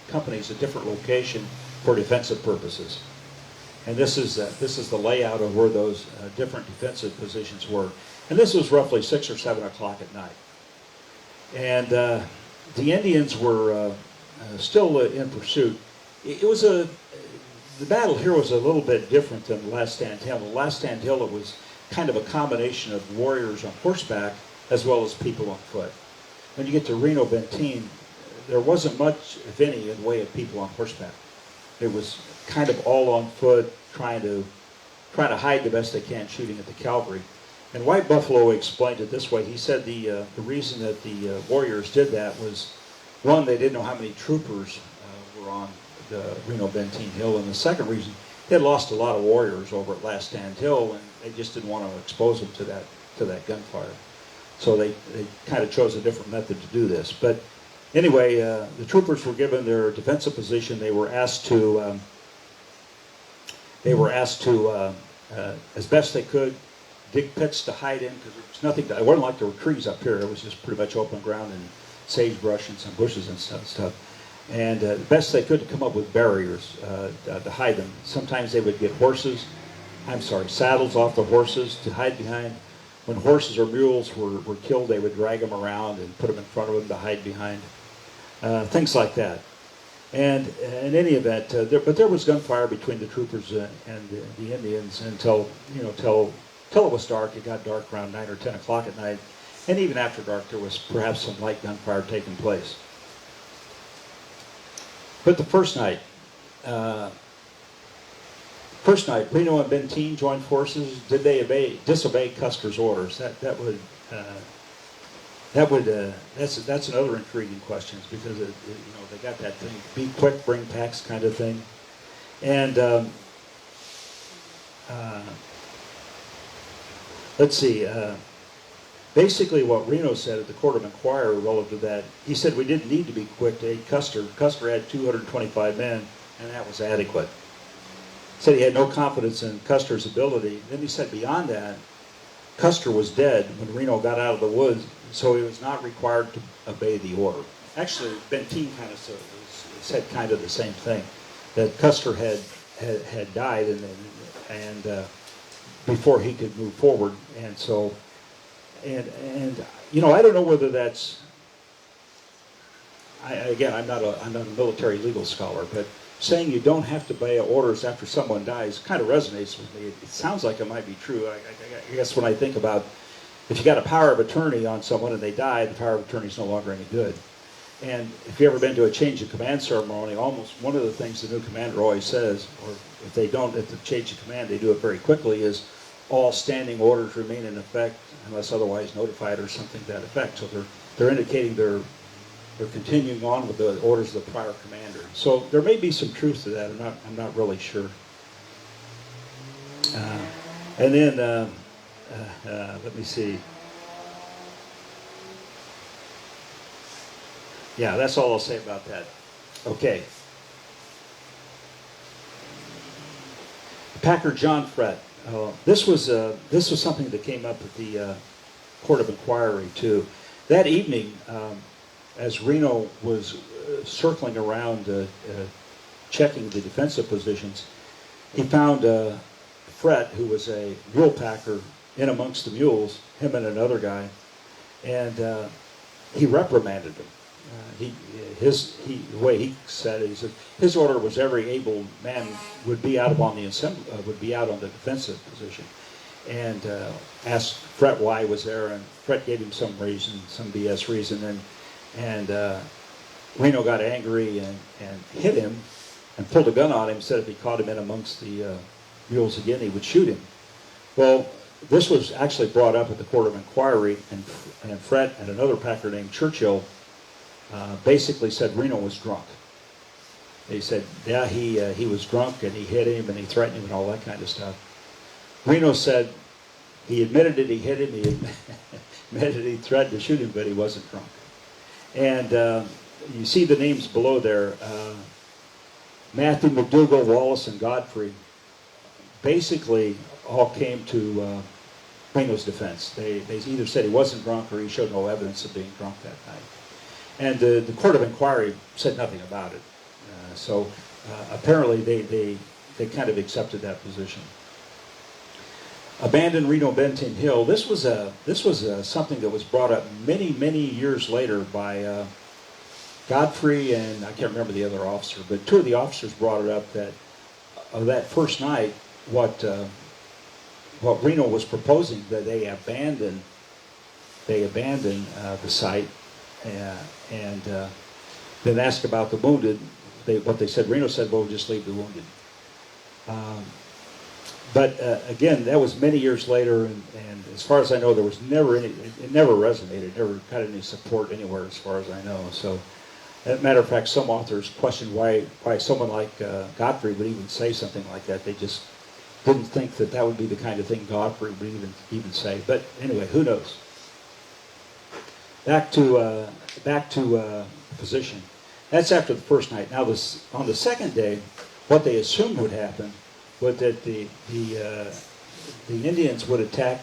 companies a different location for defensive purposes. And this is the layout of where those different defensive positions were. And this was roughly 6 or 7 o'clock at night. And the Indians were still in pursuit. The battle here was a little bit different than the Last Stand Hill. The Last Stand Hill, it was kind of a combination of warriors on horseback as well as people on foot. When you get to Reno-Beenten, there wasn't much, if any, in the way of people on horseback. It was kind of all on foot, trying to hide the best they can, shooting at the cavalry. And White Buffalo explained it this way. He said the reason that the warriors did that was, one, they didn't know how many troopers were on the Reno-Beenten Hill, and the second reason, they had lost a lot of warriors over at Last Stand Hill, and they just didn't want to expose them to that gunfire. So they kind of chose a different method to do this. But anyway, the troopers were given their defensive position. They were asked to as best they could, dig pits to hide in, because there was nothing. It wasn't like there were trees up here. It was just pretty much open ground and sagebrush and some bushes and stuff. And best they could to come up with barriers to hide them. Sometimes they would get saddles off the horses to hide behind. When horses or mules were killed, they would drag them around and put them in front of them to hide behind. Things like that. And in any event, but there was gunfire between the troopers and the Indians until it was dark. It got dark around 9 or 10 o'clock at night. And even after dark, there was perhaps some light gunfire taking place. But the first night, Reno-Beenten joined forces. Did they disobey Custer's orders? That's another intriguing question, because they got that thing, be quick, bring packs kind of thing. And let's see. Basically, what Reno said at the Court of Inquiry relative to that, he said we didn't need to be quick to aid Custer. Custer had 225 men, and that was adequate. Said he had no confidence in Custer's ability. Then he said beyond that, Custer was dead when Reno got out of the woods, so he was not required to obey the order. Actually, Beenten kind of said kind of the same thing, that Custer had died and before he could move forward, and so and I don't know whether that's. I'm not a military legal scholar, but saying you don't have to obey orders after someone dies kind of resonates with me. It sounds like it might be true. I guess when I think about if you got a power of attorney on someone and they die, the power of attorney is no longer any good. And if you've ever been to a change of command ceremony, almost one of the things the new commander always says, or if they change of command, they do it very quickly, is all standing orders remain in effect unless otherwise notified, or something to that effect. So they're indicating they're continuing on with the orders of the prior commander. So there may be some truth to that. I'm not really sure. And then let me see. Yeah, that's all I'll say about that. Okay. Packer John Frett. This was something that came up at the Court of Inquiry too. That evening, as Reno was circling around checking the defensive positions, he found Frett, who was a mule packer, in amongst the mules, him and another guy, and he reprimanded him. The way he said it, he said his order was every able man would be out on the defensive position, and asked Frett why he was there, and Frett gave him some reason, some BS reason, and Reno got angry and hit him and pulled a gun on him. Said if he caught him in amongst the mules again, he would shoot him. Well, this was actually brought up at the Court of Inquiry, and Frett and another packer named Churchill basically said Reno was drunk. They said, yeah, he was drunk and he hit him and he threatened him and all that kind of stuff. Reno said he admitted it, he hit him, he admitted he threatened to shoot him, but he wasn't drunk. And you see the names below there, Matthew, McDougal, Wallace, and Godfrey, basically all came to Reno's defense. They either said he wasn't drunk or he showed no evidence of being drunk that night. And the Court of Inquiry said nothing about it. So apparently they kind of accepted that position. Abandoned Reno-Beenten Hill. This was something that was brought up many years later by Godfrey and I can't remember the other officer, but two of the officers brought it up that that first night what Reno was proposing, that they abandon the site and then asked about the wounded. What they said, Reno said, well, we'll just leave the wounded. But again, that was many years later, and as far as I know, there was never any, it never resonated, never got any support anywhere as far as I know. So, as a matter of fact, some authors questioned why someone like Godfrey would even say something like that. They just didn't think that would be the kind of thing Godfrey would even say. But anyway, who knows? back to position. That's after the first night. Now, on the second day, what they assumed would happen was that the Indians would attack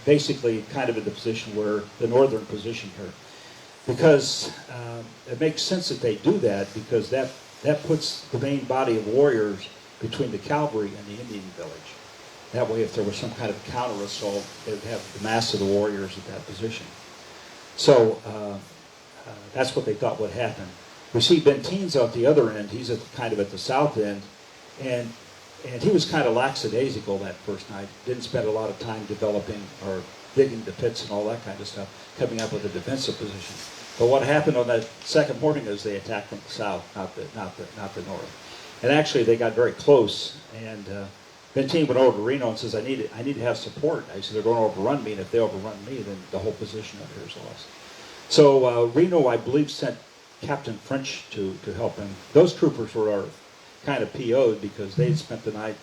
basically kind of in the position where the northern position here, because it makes sense that they do that, because that puts the main body of warriors between the cavalry and the Indian village. That way, if there was some kind of counter assault, they would have the mass of the warriors at that position. So that's what they thought would happen. We see Benteen's at the other end. He's kind of at the south end, and he was kind of lackadaisical that first night. Didn't spend a lot of time developing or digging the pits and all that kind of stuff, coming up with a defensive position. But what happened on that second morning is they attacked from the south, not the north. And actually, they got very close. And Benteen went over to Reno and says, "I need to have support." I said, "They're going to overrun me, and if they overrun me, then the whole position up here is lost." So Reno, I believe, sent Captain French to help him. Those troopers were kind of PO'd because they had spent the night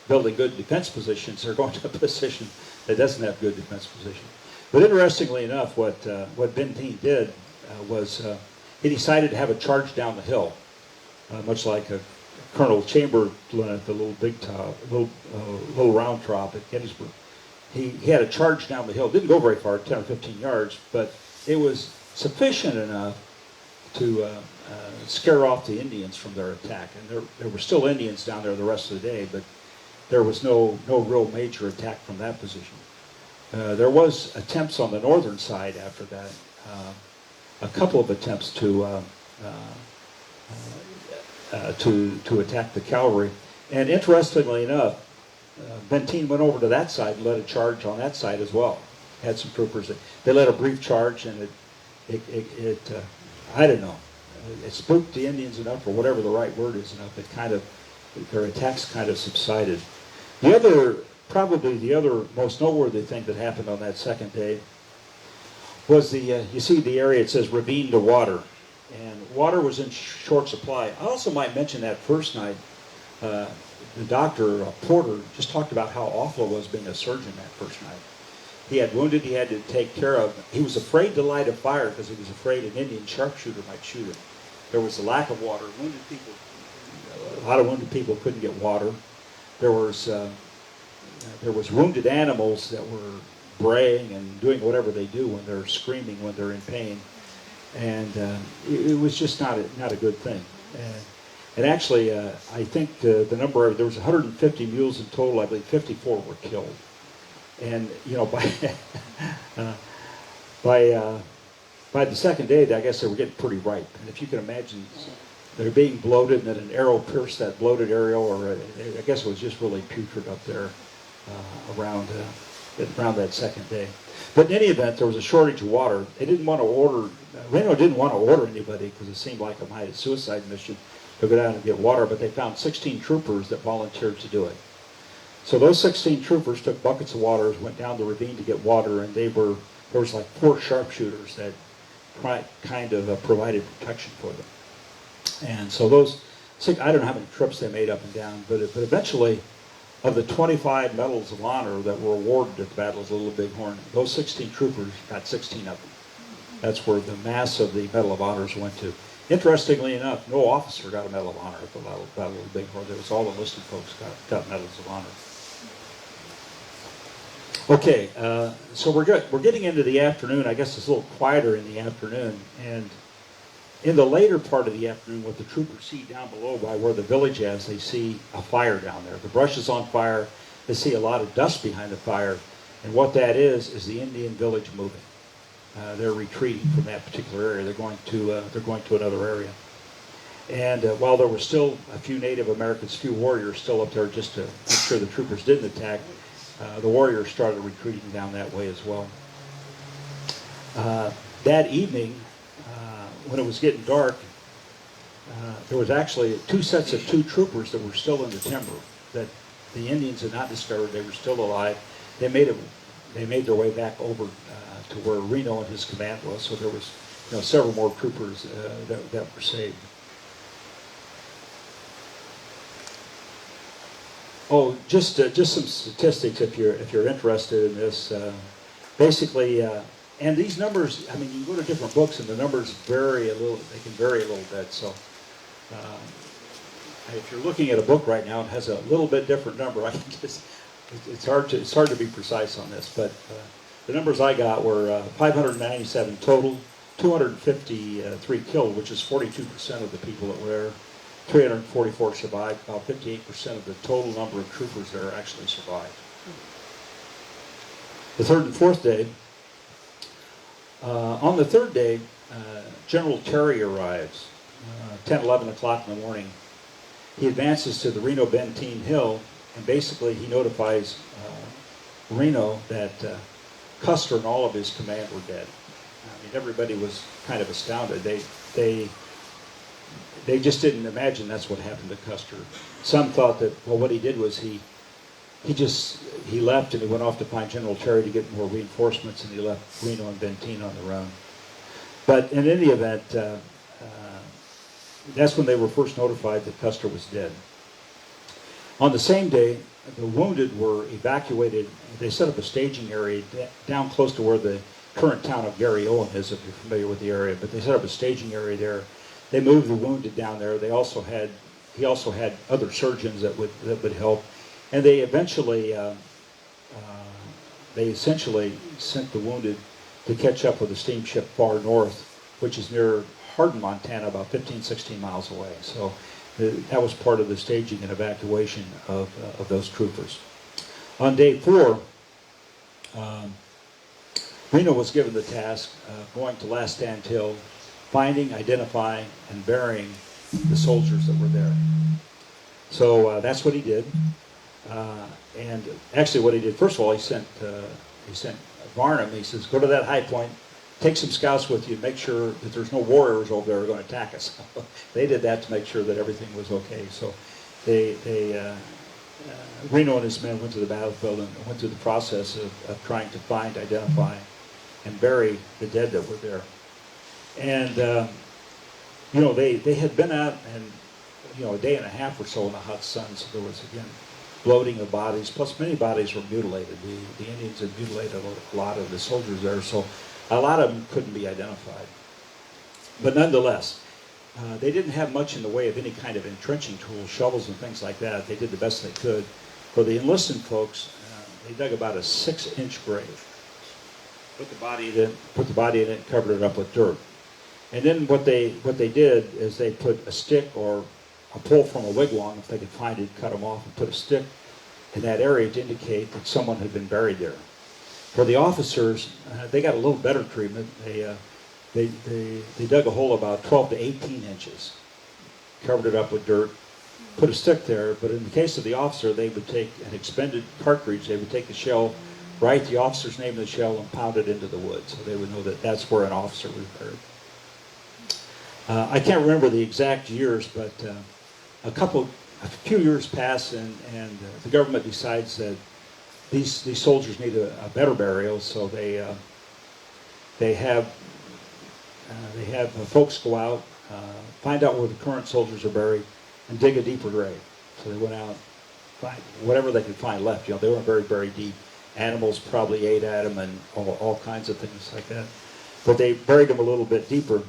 building good defense positions. They're going to a position that doesn't have good defense position. But interestingly enough, what Benteen did was he decided to have a charge down the hill, much like a Colonel Chamberlain at the little round top at Gettysburg. He had a charge down the hill. Didn't go very far, 10 or 15 yards, but it was sufficient enough to scare off the Indians from their attack. And there were still Indians down there the rest of the day, but there was no real major attack from that position. There was attempts on the northern side after that, a couple of attempts to attack the cavalry. And interestingly enough, Benteen went over to that side and led a charge on that side as well. Had some troopers. They led a brief charge, and it I don't know, it spooked the Indians enough, or whatever the right word is, enough. It kind of, their attacks kind of subsided. Probably the other most noteworthy thing that happened on that second day was you see the area, it says ravine to water. And water was in short supply. I also might mention that first night, the doctor, Porter, just talked about how awful it was being a surgeon that first night. He had wounded he had to take care of. He was afraid to light a fire because he was afraid an Indian sharpshooter might shoot him. There was a lack of water. A lot of wounded people couldn't get water. There was wounded animals that were braying and doing whatever they do when they're screaming, when they're in pain. And it was just not a good thing. And actually, I think there was 150 mules in total. I believe 54 were killed. And by the second day, I guess they were getting pretty ripe. And if you can imagine, they're being bloated, and then an arrow pierced that bloated area, or I guess it was just really putrid up there around that second day. But in any event, there was a shortage of water. They didn't want to order. Reno didn't want to order anybody because it seemed like a suicide mission to go down and get water. But they found 16 troopers that volunteered to do it. So those 16 troopers took buckets of water, went down the ravine to get water, and there was like 4 sharpshooters that kind of provided protection for them. And so I don't know how many trips they made up and down, but eventually, of the 25 medals of honor that were awarded at the Battle of Little Bighorn, those 16 troopers got 16 of them. That's where the mass of the Medal of Honors went to. Interestingly enough, no officer got a Medal of Honor at the Battle of Little Bighorn. It was all enlisted folks got medals of honor. Okay, so we're good. We're getting into the afternoon. I guess it's a little quieter in the afternoon. And in the later part of the afternoon, what the troopers see down below by where the village is, they see a fire down there. The brush is on fire. They see a lot of dust behind the fire. And what that is the Indian village moving. They're retreating from that particular area. They're going to another area. And while there were still a few Native Americans, few warriors still up there just to make sure the troopers didn't attack, the warriors started retreating down that way as well. That evening, when it was getting dark, there was actually 2 sets of 2 troopers that were still in the timber that the Indians had not discovered. They were still alive. They made their way back over to where Reno and his command was. So there was several more troopers that were saved. Oh, just some statistics if you're interested in this. Basically, And these numbers, I mean, you go to different books and the numbers vary a little, they can vary a little bit. So if you're looking at a book right now, it has a little bit different number. I can just, it's hard to be precise on this, but the numbers I got were 597 total, 253 killed, which is 42% of the people that were there. 344 survived. About 58% of the total number of troopers there actually survived. The third and fourth day, on the third day, General Terry arrives, 10, 11 o'clock in the morning. He advances to the Reno-Beenten Hill, and basically he notifies Reno that Custer and all of his command were dead. I mean, everybody was kind of astounded. They just didn't imagine that's what happened to Custer. Some thought that, well, what he did was he left and he went off to find General Terry to get more reinforcements, and he left Reno and Benteen on the run. But in any event, that's when they were first notified that Custer was dead. On the same day, the wounded were evacuated. They set up a staging area down close to where the current town of Garryowen is, if you're familiar with the area. But they set up a staging area there. They moved the wounded down there. He also had other surgeons that would help, and they essentially sent the wounded to catch up with a steamship far north, which is near Hardin, Montana, about 15, 16 miles away. So that was part of the staging and evacuation of those troopers. On day 4, Reno was given the task of going to Last Stand Hill, finding, identifying, and burying the soldiers that were there. So that's what he did. And actually what he did, first of all, he sent Varnum, he says, go to that high point, take some scouts with you, make sure that there's no warriors over there who are going to attack us. They did that to make sure that everything was okay. So Reno and his men went to the battlefield and went through the process of trying to find, identify, and bury the dead that were there. And, they had been out and, a day and a half or so in the hot sun, so there was, again, bloating of bodies, plus many bodies were mutilated. The Indians had mutilated a lot of the soldiers there, so a lot of them couldn't be identified. But nonetheless, they didn't have much in the way of any kind of entrenching tools, shovels and things like that. They did the best they could. For the enlisted folks, they dug about a 6-inch grave, put the body in it, and covered it up with dirt. And then what they did is they put a stick or a pole from a wigwam, if they could find it, cut them off and put a stick in that area to indicate that someone had been buried there. For the officers, they got a little better treatment. They dug a hole about 12 to 18 inches, covered it up with dirt, put a stick there. But in the case of the officer, they would take an expended cartridge, they would take the shell, write the officer's name in the shell, and pound it into the wood, so they would know that that's where an officer was buried. I can't remember the exact years, but a few years pass, and the government decides that these soldiers need a better burial, so they have folks go out, find out where the current soldiers are buried, and dig a deeper grave. So they went out, find whatever they could find left. They weren't very deep. Animals probably ate at them, and all kinds of things like that. But they buried them a little bit deeper.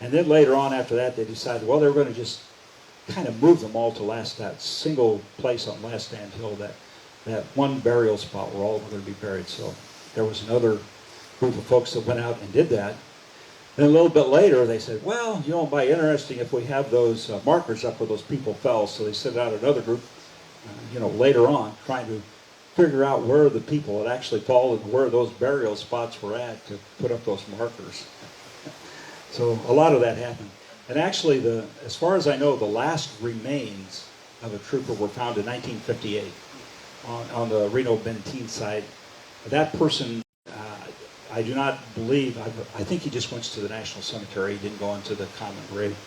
And then later on after that, they decided, well, they were going to just kind of move them all to that single place on Last Stand Hill, that one burial spot where all of them were going to be buried. So there was another group of folks that went out and did that. Then a little bit later, they said, well, it'd be interesting if we have those markers up where those people fell. So they sent out another group, later on, trying to figure out where the people had actually fallen and where those burial spots were at to put up those markers. So a lot of that happened. And actually, as far as I know, the last remains of a trooper were found in 1958 on the Reno-Beenten side. That person, I do not believe, I think he just went to the National Cemetery. He didn't go into the common grave.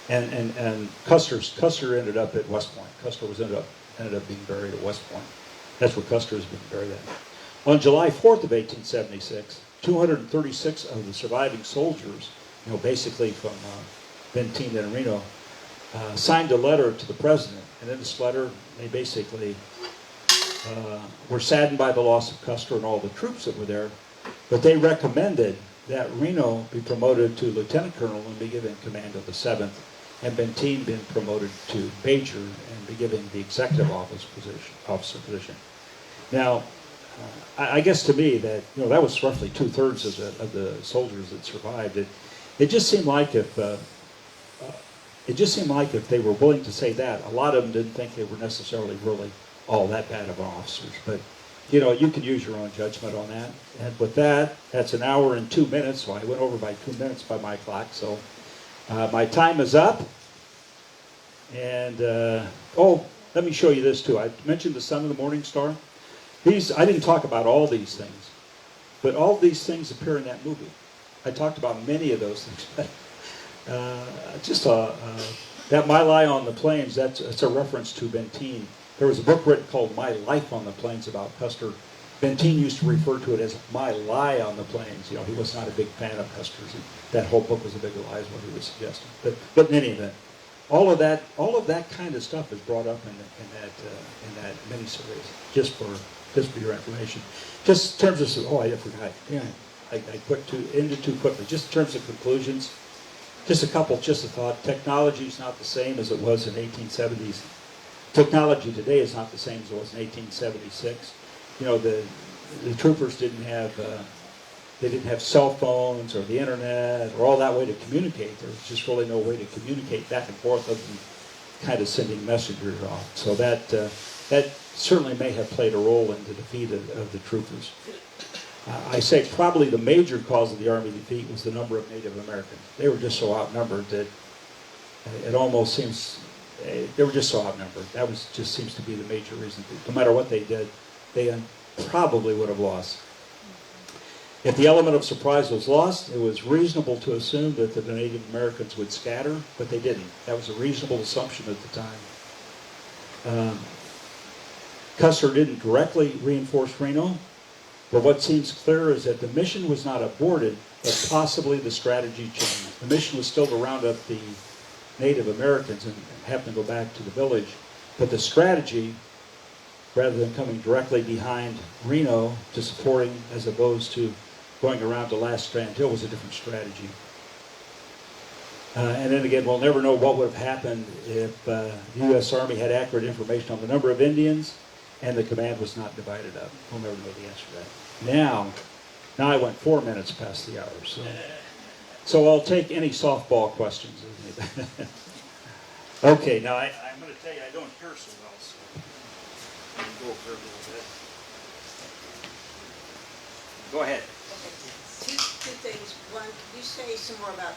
And Custer ended up at West Point. Custer ended up being buried at West Point. That's where Custer is being buried at. On July 4th of 1876, 236 of the surviving soldiers, basically from Benteen and Reno, signed a letter to the president. And in this letter, they basically were saddened by the loss of Custer and all the troops that were there, But they recommended that Reno be promoted to lieutenant colonel and be given command of the 7th, and Benteen been promoted to major and be given the executive officer position. Now, I guess to me that that was roughly 2/3 of the soldiers that survived. It just seemed like if they were willing to say that, a lot of them didn't think they were necessarily really all that bad of officers. But you can use your own judgment on that. And with that, that's an hour and 2 minutes. So I went over by 2 minutes by my clock. So my time is up. And let me show you this too. I mentioned the Sun of the Morning Star. I didn't talk about all these things, but all these things appear in that movie. I talked about many of those things. That My Lie on the Plains, that's a reference to Benteen. There was a book written called My Life on the Plains about Custer. Benteen used to refer to it as My Lie on the Plains. He was not a big fan of Custer's. That whole book was a big lie is what he was suggesting. But in any event, all of that kind of stuff is brought up in that miniseries, just for your information. Just in terms of, I forgot. Yeah, I ended too quickly. Just in terms of conclusions, just a thought. Technology is not the same as it was in 1870s. Technology today is not the same as it was in 1876. The troopers didn't have cell phones or the internet or all that way to communicate. There was just really no way to communicate back and forth other than kind of sending messengers off. So that certainly may have played a role in the defeat of the troopers. I say probably the major cause of the Army defeat was the number of Native Americans. They were just so outnumbered that it almost seems they were just so outnumbered. That just seems to be the major reason. No matter what they did, they probably would have lost. If the element of surprise was lost, it was reasonable to assume that the Native Americans would scatter, but they didn't. That was a reasonable assumption at the time. Custer didn't directly reinforce Reno, but what seems clear is that the mission was not aborted, but possibly the strategy changed. The mission was still to round up the Native Americans and have them go back to the village, but the strategy, rather than coming directly behind Reno to supporting as opposed to going around to Last Strand Hill, was a different strategy. And then again, we'll never know what would have happened if the U.S. Army had accurate information on the number of Indians and the command was not divided up. We'll never know the answer to that. Now I went 4 minutes past the hour, so I'll take any softball questions. Okay, now I'm going to tell you I don't hear so well, so I'm going to go over there a little bit. Go ahead. Okay. Two things. One, can you say some more about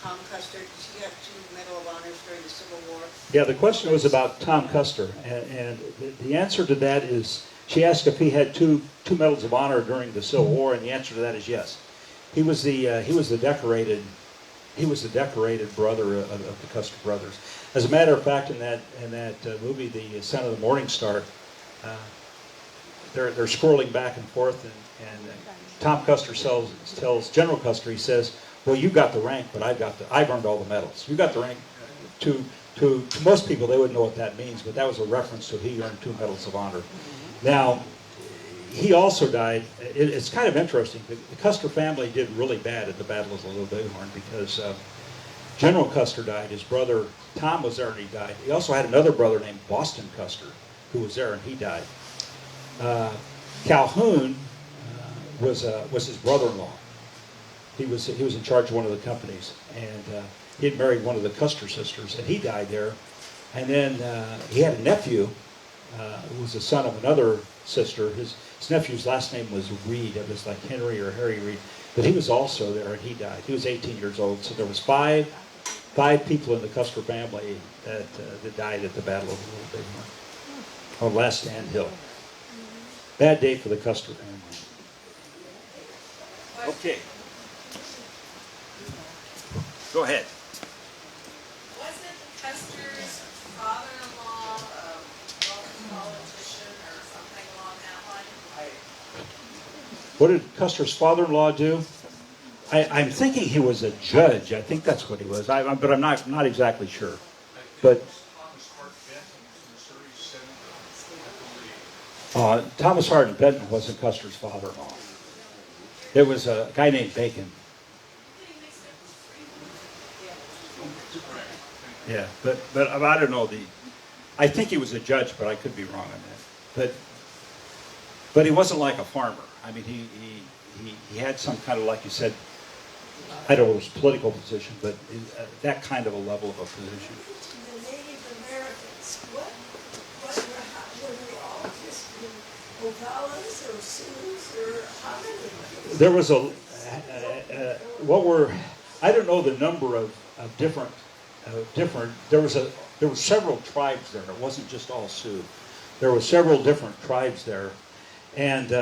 Tom Custer? Did he have 2 Medal of Honors during the Civil War? Yeah, the question was about Tom Custer, and the answer to that is, she asked if he had two Medals of Honor during the Civil War, and the answer to that is yes. He was the decorated brother of the Custer brothers. As a matter of fact, in that movie, The Son of the Morning Star, they're scrolling back and forth, and Tom Custer tells General Custer, he says, "Well, you got the rank, but I've earned all the medals. You got the rank." To most people, they wouldn't know what that means, but that was a reference to he earned 2 Medals of Honor. Now, he also died. It's kind of interesting. The Custer family did really bad at the Battle of the Little Bighorn because General Custer died. His brother Tom was there and he died. He also had another brother named Boston Custer who was there and he died. Calhoun was his brother-in-law. He was in charge of one of the companies, and he had married one of the Custer sisters, and he died there. And then he had a nephew who was the son of another sister. His nephew's last name was Reed. It was like Henry or Harry Reed. But he was also there, and he died. He was 18 years old. So there was five people in the Custer family that died at the Battle of the Little Bighorn on Last Stand Hill. Bad day for the Custer family. Okay. Go ahead. Wasn't Custer's father-in-law a local politician or something along that line? What did Custer's father-in-law do? I'm thinking he was a judge. I think that's what he was. But I'm not exactly sure. But Thomas Hart Benton wasn't Custer's father-in-law. It was a guy named Bacon. Yeah, but I don't know I think he was a judge, but I could be wrong on that. But he wasn't like a farmer. I mean, he had some kind of, like you said, I don't know his political position, but that kind of a level of a position. The Native Americans, were they all just Ogalas or Sioux or how many? There was I don't know the number of different, there were several tribes there. It wasn't just all Sioux. There were several different tribes there. And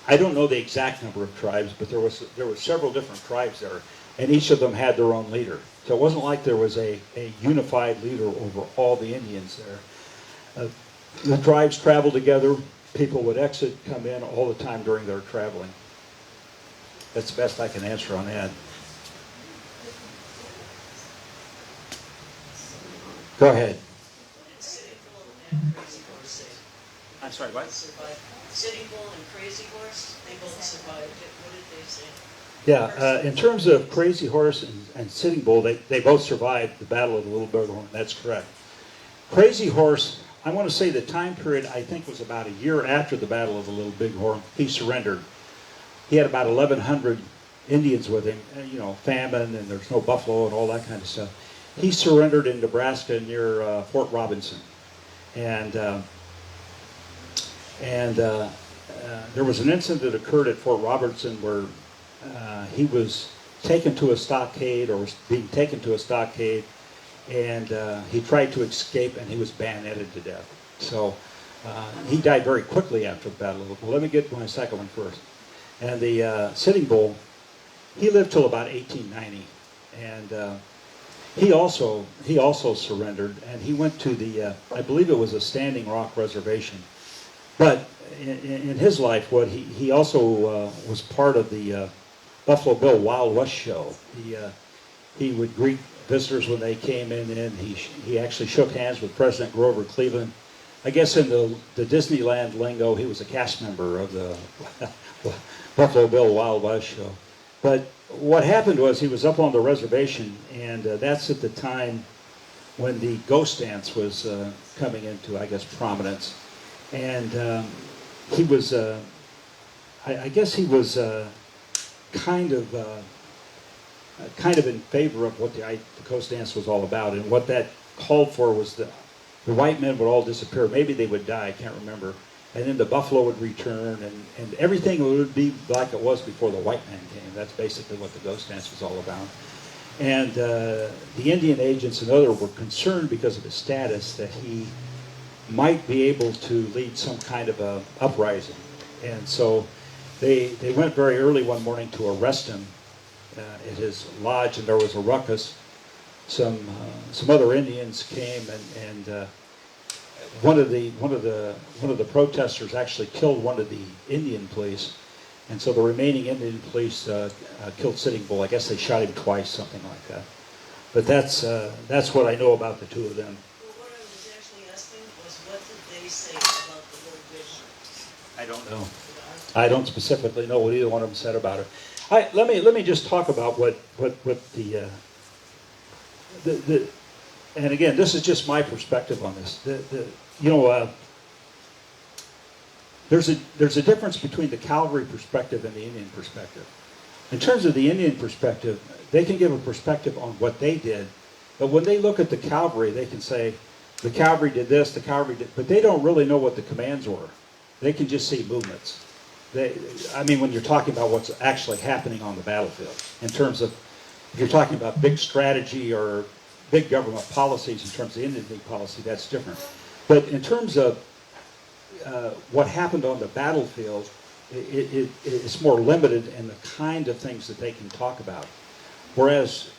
I don't know the exact number of tribes, but there were several different tribes there, and each of them had their own leader. So it wasn't like there was a unified leader over all the Indians there. The tribes traveled together. People would exit, come in all the time during their traveling. That's the best I can answer on that. Go ahead. I'm sorry, what? Sitting Bull and Crazy Horse, they both survived it. What did they say? Yeah, in terms of Crazy Horse and Sitting Bull, they both survived the Battle of the Little Bighorn. That's correct. Crazy Horse, I want to say the time period, I think, was about a year after the Battle of the Little Bighorn. He surrendered. He had about 1,100 Indians with him, you know, famine, and there's no buffalo and all that kind of stuff. He surrendered in Nebraska near Fort Robinson. And there was an incident that occurred at Fort Robertson where he was taken to a stockade, or was being taken to a stockade, and he tried to escape, and he was bayoneted to death. So he died very quickly after the Battle of the Bull. Let me get my second one first. And the Sitting Bull, he lived till about 1890, and he also surrendered, and he went to the I believe it was a Standing Rock reservation. But in his life, he also was part of the Buffalo Bill Wild West show. He would greet visitors when they came in, and he actually shook hands with President Grover Cleveland. I guess in the Disneyland lingo, he was a cast member of the Buffalo Bill Wild West show. But what happened was he was up on the reservation, and that's at the time when the ghost dance was coming into, I guess, prominence. And he was, I guess he was kind of in favor of what the ghost dance was all about. And what that called for was the white men would all disappear. Maybe they would die, I can't remember. And then the buffalo would return, and everything would be like it was before the white man came. That's basically what the ghost dance was all about. And the Indian agents and others were concerned because of his status that he might be able to lead some kind of a uprising. And so they went very early one morning to arrest him at his lodge, and there was a ruckus. Some other Indians came, and one of the protesters actually killed one of the Indian police, and so the remaining Indian police killed Sitting Bull. I guess they shot him twice, something like that. But that's what I know about the two of them. Well, what I was actually asking was, what did they say about the Little Bighorn? I don't know. I don't specifically know what either one of them said about it. Let me just talk about what the and again, this is just my perspective on this. There's a difference between the cavalry perspective and the Indian perspective. In terms of the Indian perspective, they can give a perspective on what they did, but when they look at the cavalry, they can say, the cavalry did this, the cavalry did, but they don't really know what the commands were. They can just see movements. When you're talking about what's actually happening on the battlefield, in terms of, if you're talking about big strategy or big government policies in terms of Indian policy, that's different. But in terms of what happened on the battlefield, it's more limited in the kind of things that they can talk about. Whereas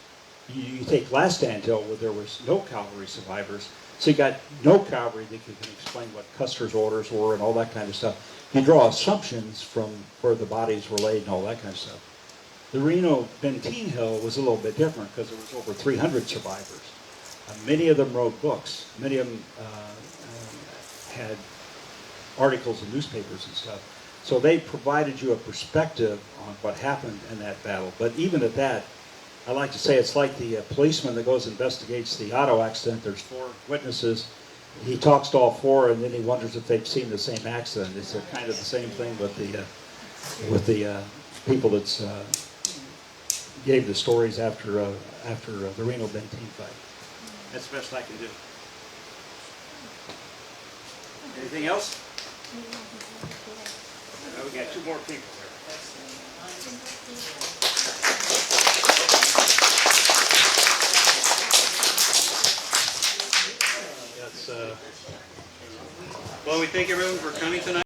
you take Last Stand Hill, where there was no cavalry survivors, so you got no cavalry that can explain what Custer's orders were and all that kind of stuff. You draw assumptions from where the bodies were laid and all that kind of stuff. The Reno-Beenten Hill was a little bit different because there was over 300 survivors. Many of them wrote books. Many of them had articles in newspapers and stuff. So they provided you a perspective on what happened in that battle. But even at that, I like to say it's like the policeman that goes and investigates the auto accident. There's 4 witnesses. He talks to all 4, and then he wonders if they've seen the same accident. It's kind of the same thing with the people that gave the stories after the Reno-Beenten fight. That's the best I can do. Anything else? We got 2 more people here. Well, we thank everyone for coming tonight.